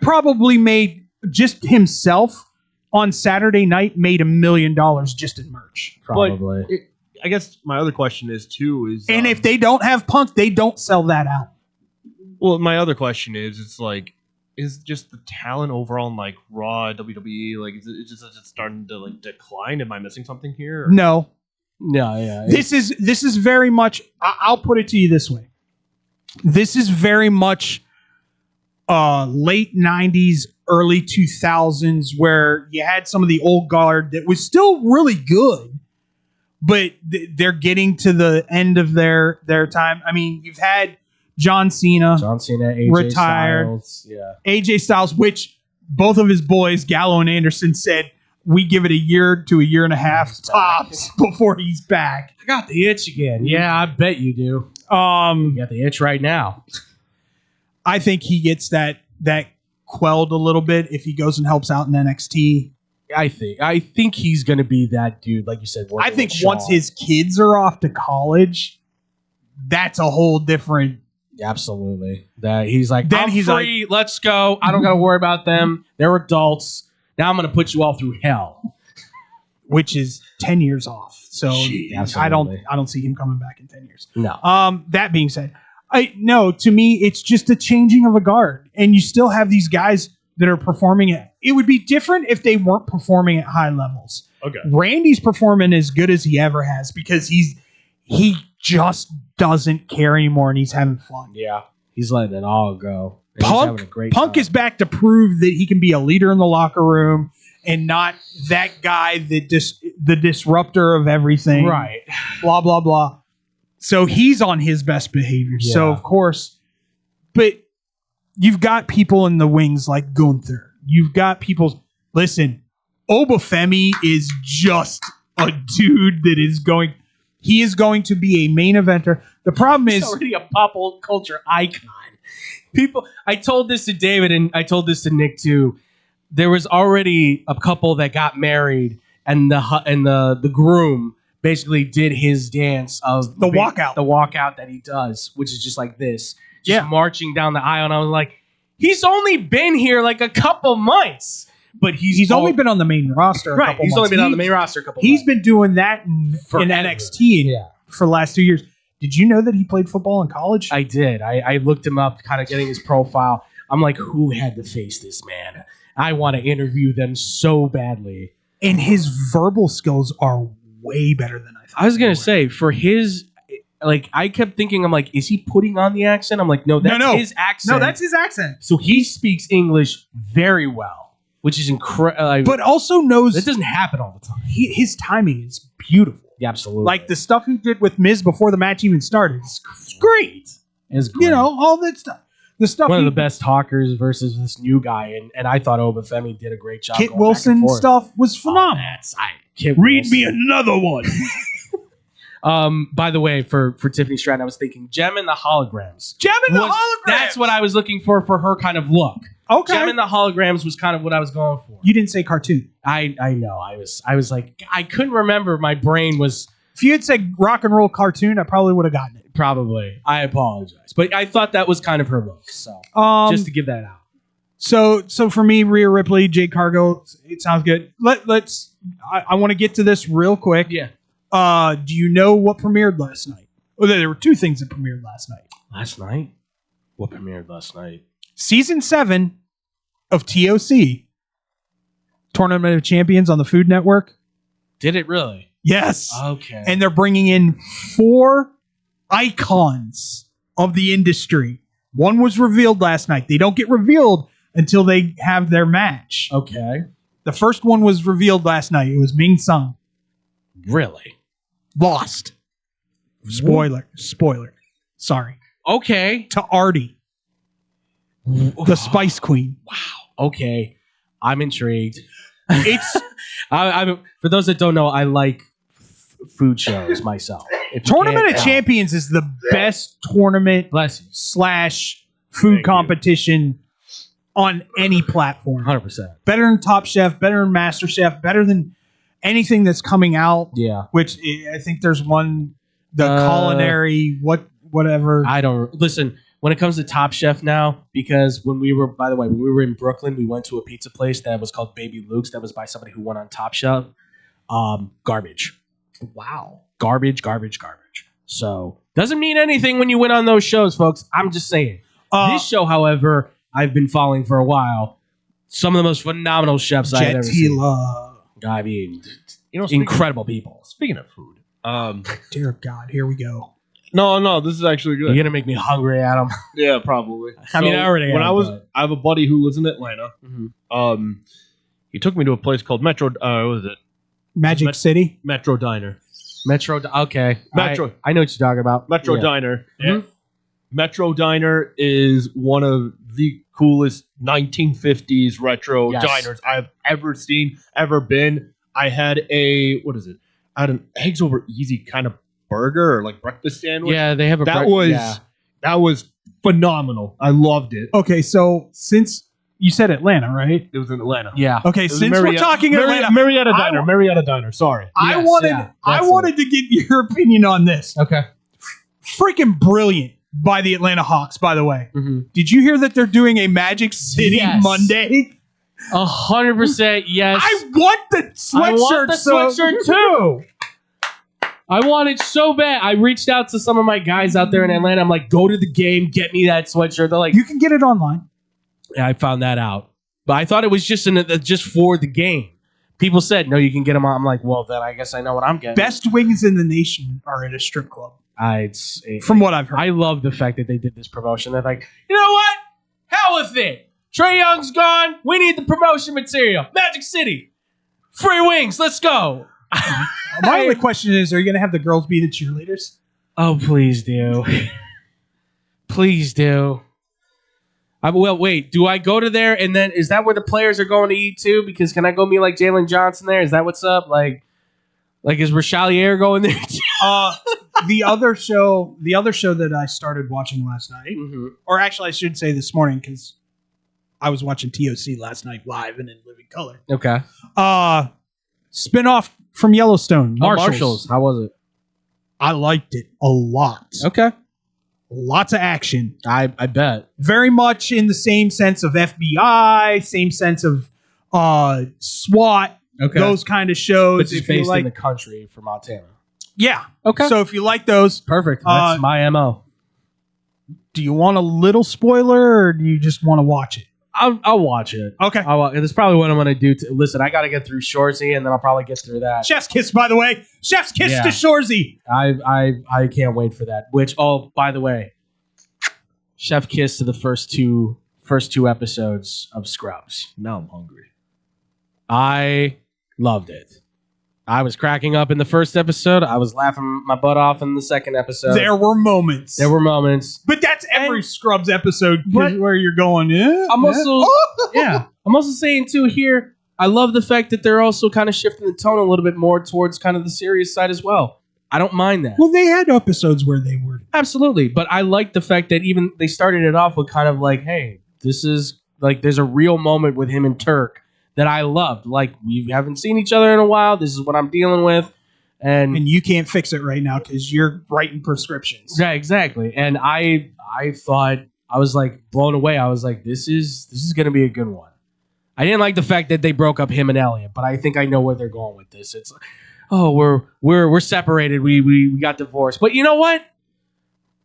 probably made just himself on Saturday night made $1 million just in merch. Probably. But I guess my other question is and if they don't have Punk, they don't sell that out. Well, my other question is like, is just the talent overall in like Raw, WWE, like is it starting to like decline? Am I missing something here? Or? No. Yeah. This is very much. I'll put it to you this way. This is very much late 90s, early 2000s, where you had some of the old guard that was still really good, but they're getting to the end of their time. I mean, you've had John Cena, AJ retired. Styles, yeah. AJ Styles, which both of his boys, Gallo and Anderson, said we give it a year to a year and a half tops before he's back. I got the itch again. Yeah, I bet you do. You got the itch right now. I think he gets that quelled a little bit if he goes and helps out in NXT. I think he's going to be that dude, like you said. I think once his kids are off to college, that's a whole different. Absolutely. That he's like, then I'm he's free. Let's go. I don't got to worry about them. They're adults. Now I'm going to put you all through hell, which is 10 years off. So I don't see him coming back in 10 years. No. That being said, to me, it's just a changing of a guard, and you still have these guys that are performing at. It would be different if they weren't performing at high levels. Okay. Randy's performing as good as he ever has because he just doesn't care anymore, and he's having fun. Yeah, he's letting it all go. And he's having a great Punk time. is back to prove that he can be a leader in the locker room and not that guy that the disruptor of everything. Right. Blah, blah, blah. So he's on his best behavior. Yeah. So, of course, but you've got people in the wings like Gunther. You've got people. Listen, Obafemi is just a dude that is going. He is going to be a main eventer. The problem is he's already a pop culture icon. People, I told this to David and I told this to Nick too. There was already a couple that got married, and the groom basically did his dance of the walkout that he does, which is just like this, just marching down the aisle. And I was like, he's only been here like a couple months, but he's only been on the main roster. Right, he's only been on the main roster a couple. He's been doing that in NXT for the last 2 years. Did you know that he played football in college? I did. I looked him up, kind of getting his profile. I'm like, who had to face this man? I want to interview them so badly. And his verbal skills are way better than I thought. I was going to say, for his, like, I kept thinking, I'm like, is he putting on the accent? I'm like, no, that's his accent. No, that's his accent. So he speaks English very well. which is incredible. But also knows it doesn't happen all the time. His timing is beautiful. Yeah, absolutely. Like the stuff he did with Miz before the match even started. It's great. It's great. You know, all that stuff. The stuff One of the best talkers versus this new guy, and I thought Obafemi did a great job. Kit going Wilson back and forth. stuff was phenomenal. Read me another one. By the way, for Tiffany Stratton, I was thinking Gem and the Holograms. Gem and the Holograms. That's what I was looking for her kind of look. Okay. Gem and the Holograms was kind of what I was going for. You didn't say cartoon. I know. I was like, I couldn't remember. My brain was. If you had said rock and roll cartoon, I probably would have gotten it. Probably. I apologize, but I thought that was kind of her look. So just to give that out. So for me, Rhea Ripley, Jade Cargill, it sounds good. Let's. I want to get to this real quick. Yeah. Do you know what premiered last night? Well, there were two things that premiered last night. Last night? What premiered last night? Season 7 of TOC, Tournament of Champions on the Food Network. Did it really? Yes. Okay. And they're bringing in 4 icons of the industry. One was revealed last night. They don't get revealed until they have their match. Okay. The first one was revealed last night. It was Ming Sung. Really? Lost. Spoiler. Sorry. Okay. To Artie, the Spice Queen. Wow. Okay. I'm intrigued. It's for those that don't know, I like food shows myself. Tournament of Champions is the best tournament / food competition on any platform. 100%. Better than Top Chef, better than Master Chef, better than anything that's coming out. Yeah. Which I think there's one, the culinary, whatever. I don't listen when it comes to Top Chef now, because when we were in Brooklyn, we went to a pizza place that was called Baby Luke's. That was by somebody who won on Top Chef. Garbage. Wow. Garbage. So doesn't mean anything when you win on those shows, folks. I'm just saying. This show, however, I've been following for a while. Some of the most phenomenal chefs I've ever seen. I mean, incredible people. Speaking of food, dear God, here we go. No, this is actually good. You're gonna make me hungry, Adam. Yeah, probably. I mean, I already when am, I have a buddy who lives in Atlanta. Mm-hmm. He took me to a place called Metro. What was it? Magic City. Metro Diner. Okay. Metro. I know what you're talking about. Metro Diner. Mm-hmm. Metro Diner is one of the coolest 1950s retro diners I've ever seen, ever been. I had I had an eggs over easy kind of burger or like breakfast sandwich. Yeah, they have a that was phenomenal. I loved it. Okay, so since you said Atlanta, right? It was in Atlanta. Yeah. Okay, since we're talking Atlanta, Marietta Diner. Marietta Diner. Sorry. I wanted to get your opinion on this. Okay. Freaking brilliant by the Atlanta Hawks, by the way. Mm-hmm. Did you hear that they're doing a Magic City Monday? 100% yes. I want the sweatshirt. I want the sweatshirt too. I want it so bad. I reached out to some of my guys out there in Atlanta. I'm like, go to the game, get me that sweatshirt. They're like, you can get it online. Yeah, I found that out, but I thought it was just for the game. People said no, you can get them on. I'm like, well, then I guess I know what I'm getting. Best wings in the nation are at a strip club. From what I've heard, I love the fact that they did this promotion. They're like, you know what? Hell with it. Trae Young's gone. We need the promotion material. Magic City, free wings. Let's go. My only question is, are you going to have the girls be the cheerleaders? Oh, please do. Please do. Well, wait. Do I go to there and then is that where the players are going to eat too? Because can I go meet like Jalen Johnson there? Is that what's up? Like is Richelieu going there? The other show that I started watching last night, or actually I should say this morning because I was watching TOC last night live and in living color. Okay. Spinoff from Yellowstone, Marshalls. How was it? I liked it a lot. Okay. Lots of action. I bet. Very much in the same sense of FBI, same sense of SWAT, those kind of shows. But it's based in the country for Montana. Yeah. Okay. So if you like those. Perfect. That's my MO. Do you want a little spoiler or do you just want to watch it? I'll watch it. Okay. That's probably what I'm going to do. Listen, I got to get through Shorzy and then I'll probably get through that. Chef's kiss, by the way. Chef's kiss to Shorzy. I can't wait for that. Which, by the way, chef kiss to the first two episodes of Scrubs. Now I'm hungry. I loved it. I was cracking up in the first episode. I was laughing my butt off in the second episode. There were moments. But that's every Scrubs episode where you're going, yeah. I'm also I'm also saying too here, I love the fact that they're also kind of shifting the tone a little bit more towards kind of the serious side as well. I don't mind that. Well, they had episodes where they were. Absolutely. But I like the fact that even they started it off with kind of like, hey, this is like there's a real moment with him and Turk that I loved. Like, we haven't seen each other in a while. This is what I'm dealing with. And you can't fix it right now because you're writing prescriptions. Yeah, exactly. And I thought, I was like blown away. I was like, this is going to be a good one. I didn't like the fact that they broke up him and Elliot, but I think I know where they're going with this. It's like, oh, we're separated. We got divorced. But you know what?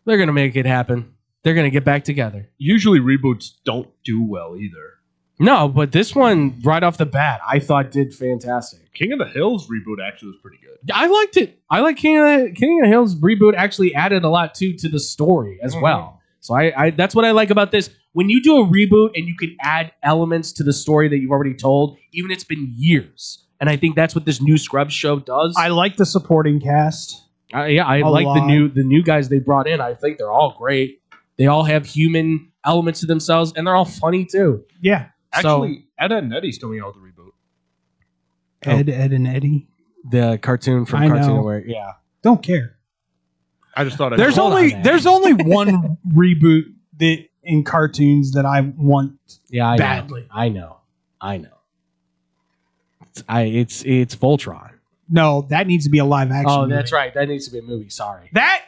They're going to make it happen. They're going to get back together. Usually reboots don't do well either. No, but this one, right off the bat, I thought did fantastic. King of the Hills reboot actually was pretty good. I liked it. I like King of the Hills reboot actually added a lot too to the story as well. So I that's what I like about this. When you do a reboot and you can add elements to the story that you've already told, even it's been years. And I think that's what this new Scrubs show does. I like the supporting cast. I like the new guys they brought in. I think they're all great. They all have human elements to themselves, and they're all funny too. Yeah. Actually, Ed and Eddie's coming out with a reboot. Ed and Eddie. The cartoon from I Cartoon know. Network. Yeah. Don't care. I just thought There's only one reboot that in cartoons that I want Yeah, badly. I know. It's Voltron. No, that needs to be a live action. Oh, movie. that's right. That needs to be a movie. Sorry. That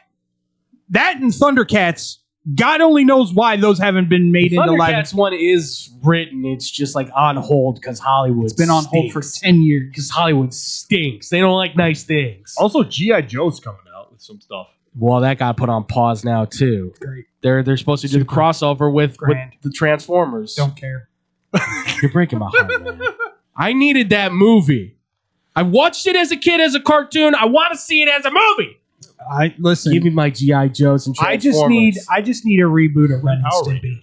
and Thundercats. God only knows why those haven't been made into live. Thundercats one is written. It's just like on hold because Hollywood. It's been on hold for 10 years because Hollywood stinks. They don't like nice things. Also, G.I. Joe's coming out with some stuff. Well, that got put on pause now too. Great. They're supposed to do the crossover with the Transformers. Don't care. You're breaking my heart, man. I needed that movie. I watched it as a kid as a cartoon. I want to see it as a movie. Listen. Give me my G.I. Joes and Transformers. I just need a reboot of Ren and Stimpy.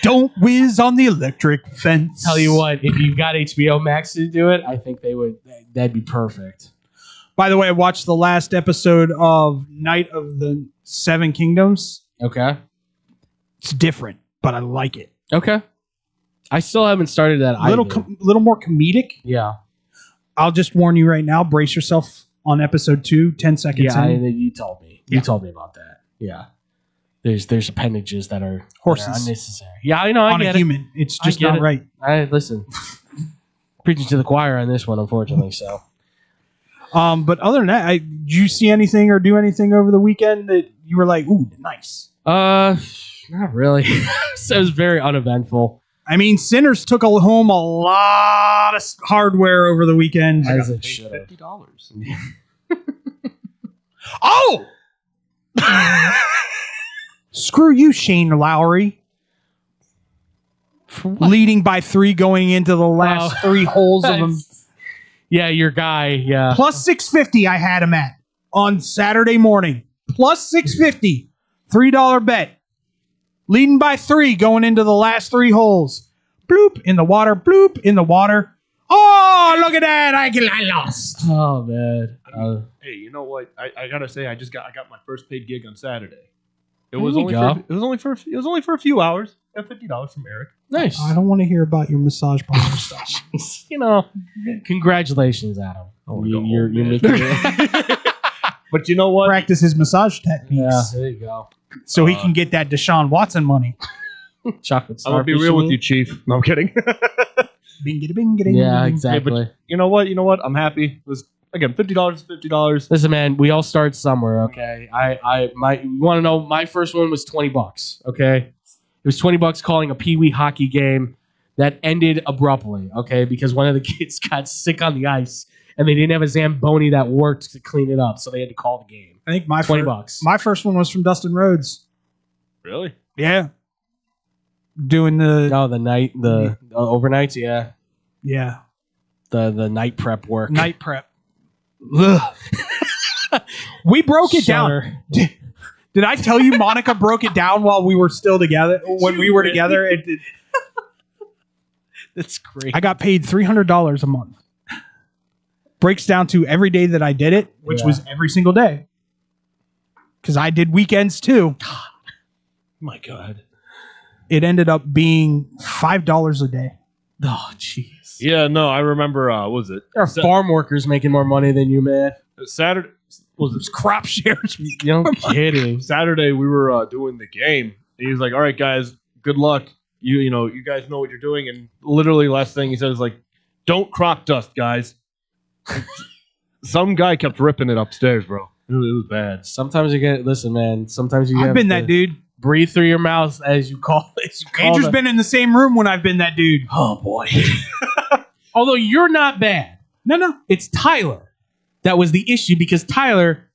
Don't whiz on the electric fence. Tell you what, if you've got HBO Max to do it, I think that'd be perfect. By the way, I watched the last episode of Night of the Seven Kingdoms. Okay. It's different, but I like it. Okay. I still haven't started that either. Little more comedic. Yeah. I'll just warn you right now, brace yourself on episode 2, 10 seconds in. You told me. You told me about that. Yeah. There's appendages that are horses unnecessary. Yeah, I know. I on get a human. it. It's just not right. Listen. Preaching to the choir on this one, unfortunately. So. But other than that, did you see anything or do anything over the weekend that you were like, ooh, nice? Not really. So it was very uneventful. I mean, Sinners took home a lot of hardware over the weekend. As it should have. $50. Oh! Screw you, Shane Lowry. Leading by 3 going into the last 3 holes of them. Yeah, your guy. Yeah. Plus 650 I had him at on Saturday morning. Plus 650. $3 bet. Leading by 3 going into the last 3 holes. Bloop in the water. Bloop in the water. Oh, look at that. I lost. Oh, man. Hey, you know what? I gotta say, I got my first paid gig on Saturday. It There was you only go. for a few hours. Got $50 from Eric. Nice. I don't want to hear about your massage parlor stuff. You know, congratulations, Adam. You're making it. But you know what? Practice his massage techniques. Yeah, there you go. So he can get that Deshaun Watson money. Chocolate I'm gonna be real with you, Chief. No, I'm kidding. Bingity bingity. Yeah, bing. exactly. But you know what? I'm happy. It was again $50 is $50. Listen, man, we all start somewhere, okay? You want to know? My first one was $20. Okay, it was $20 calling a pee-wee hockey game that ended abruptly. Okay, because one of the kids got sick on the ice and they didn't have a Zamboni that worked to clean it up, so they had to call the game. I think my $20. My first one was from Dustin Rhodes. Really? Yeah. Doing the the overnights, yeah. Yeah. The night prep work. Night prep. Ugh. We broke it Shudder. down. Did I tell you Monica broke it down while we were still together? When we were together, That's great. I got paid $300 a month. Breaks down to every day that I did it, which was every single day. Because I did weekends too. My God. It ended up being $5 a day. Oh, jeez. Yeah, no, I remember. What was it? There are farm workers making more money than you, man. Saturday. Was it crop shares? No kidding. Saturday we were doing the game. And he was like, "All right, guys, good luck. You know, you guys know what you're doing." And literally, last thing he said is like, "Don't crop dust, guys." Some guy kept ripping it upstairs, bro. It was bad. Sometimes you get listen, man. Sometimes you I've have been to that dude. Breathe through your mouth as you call. Andrew's been in the same room when I've been that dude. Oh boy. Although you're not bad. No. It's Tyler that was the issue because Tyler,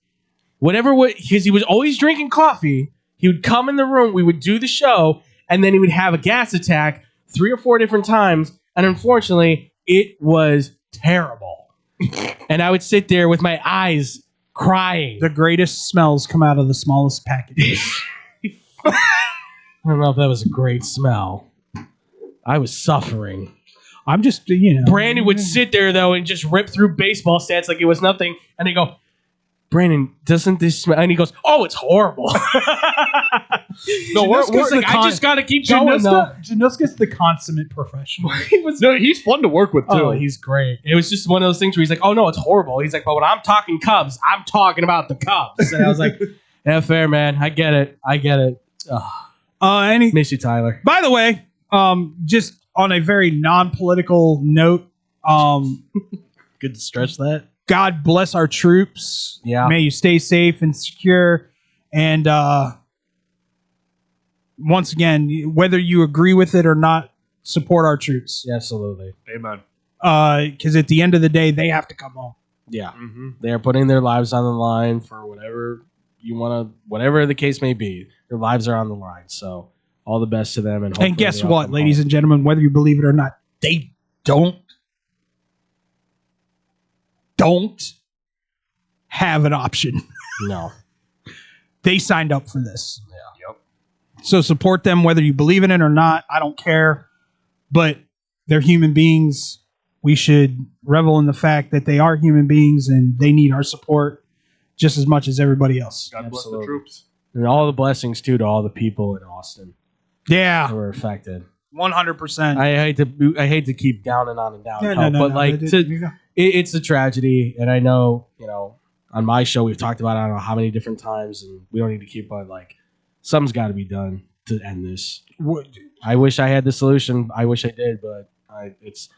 because he was always drinking coffee. He would come in the room, we would do the show, and then he would have a gas attack 3 or 4 different times. And unfortunately, it was terrible. And I would sit there with my eyes crying. The greatest smells come out of the smallest packages. I don't know if that was a great smell. I was suffering. I'm just, Brandon would sit there, though, and just rip through baseball stats like it was nothing. And they go, "Brandon, doesn't this smell?" And he goes, "Oh, it's horrible." No, we're like, I just got to keep going, though. Januska's the consummate professional. No, he's fun to work with, too. Oh, he's great. It was just one of those things where he's like, "Oh, no, it's horrible." He's like, "But when I'm talking Cubs, I'm talking about the Cubs." And I was like, "Yeah, fair, man. I get it. Miss you, Tyler. By the way, just on a very non-political note, good to stretch that. God bless our troops. Yeah. May you stay safe and secure. And once again, whether you agree with it or not, support our troops. Yeah, absolutely. Amen. Because at the end of the day, they have to come home. Yeah. They are putting their lives on the line for whatever you want to, whatever the case may be. Their lives are on the line. So all the best to them. And guess what, ladies and gentlemen, whether you believe it or not, they don't have an option. No. They signed up for this. Yeah. Yep. So support them whether you believe in it or not. I don't care. But they're human beings. We should revel in the fact that they are human beings and they need our support just as much as everybody else. God bless the troops. And all the blessings, too, to all the people in Austin. Yeah. Who were affected. 100%. I hate to keep downing on and down, but it's a tragedy, and I know on my show we've talked about it I don't know how many different times, and we don't need to keep on something's got to be done to end this. I wish I had the solution. I wish I did, but this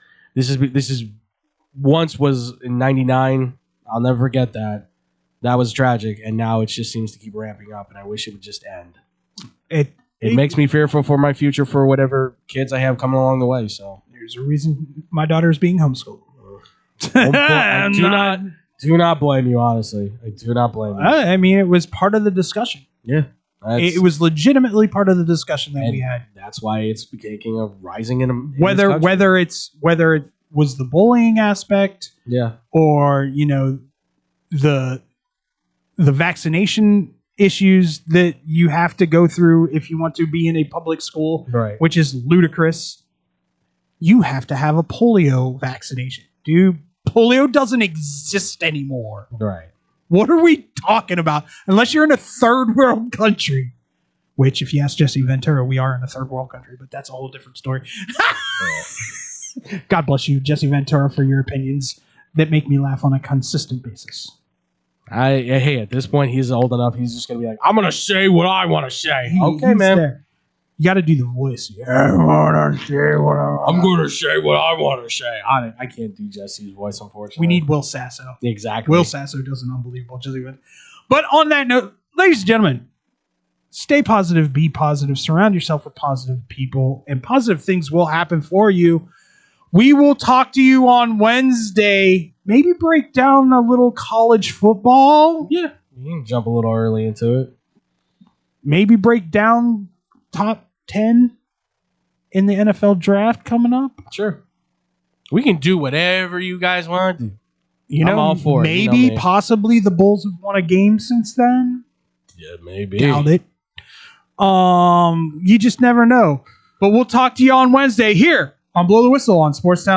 is once was in '99. I'll never forget that. That was tragic, and now it just seems to keep ramping up, and I wish it would just end. It makes me fearful for my future for whatever kids I have coming along the way. So there's a reason my daughter is being homeschooled. I do not blame you, honestly. I do not blame you. I mean, it was part of the discussion. Yeah. It was legitimately part of the discussion that we had. That's why it's taking a rising in whether it was the bullying aspect, yeah, or the vaccination issues that you have to go through if you want to be in a public school, right? Which is ludicrous. You have to have a polio vaccination, dude. Polio doesn't exist anymore. Right. What are we talking about? Unless you're in a third world country, which, if you ask Jesse Ventura, we are in a third world country, but that's a whole different story. God bless you, Jesse Ventura, for your opinions that make me laugh on a consistent basis. Hey, at this point, he's old enough. He's just gonna be like, "I'm gonna say what I want to say." Okay, He's man. there. You got to do the voice. I'm gonna say what I'm gonna say what I want to say. I can't do Jesse's voice, unfortunately. We need Will Sasso. Exactly. Will Sasso does an unbelievable Jesse Ventura. But on that note, ladies and gentlemen, stay positive, be positive, surround yourself with positive people, and positive things will happen for you. We will talk to you on Wednesday. Maybe break down a little college football. Yeah. You can jump a little early into it. Maybe break down top 10 in the NFL draft coming up. Sure. We can do whatever you guys want to do. I'm all for maybe, it. possibly the Bulls have won a game since then. Yeah, maybe. Doubt it. You just never know. But we'll talk to you on Wednesday here on Blow the Whistle on Sportstown.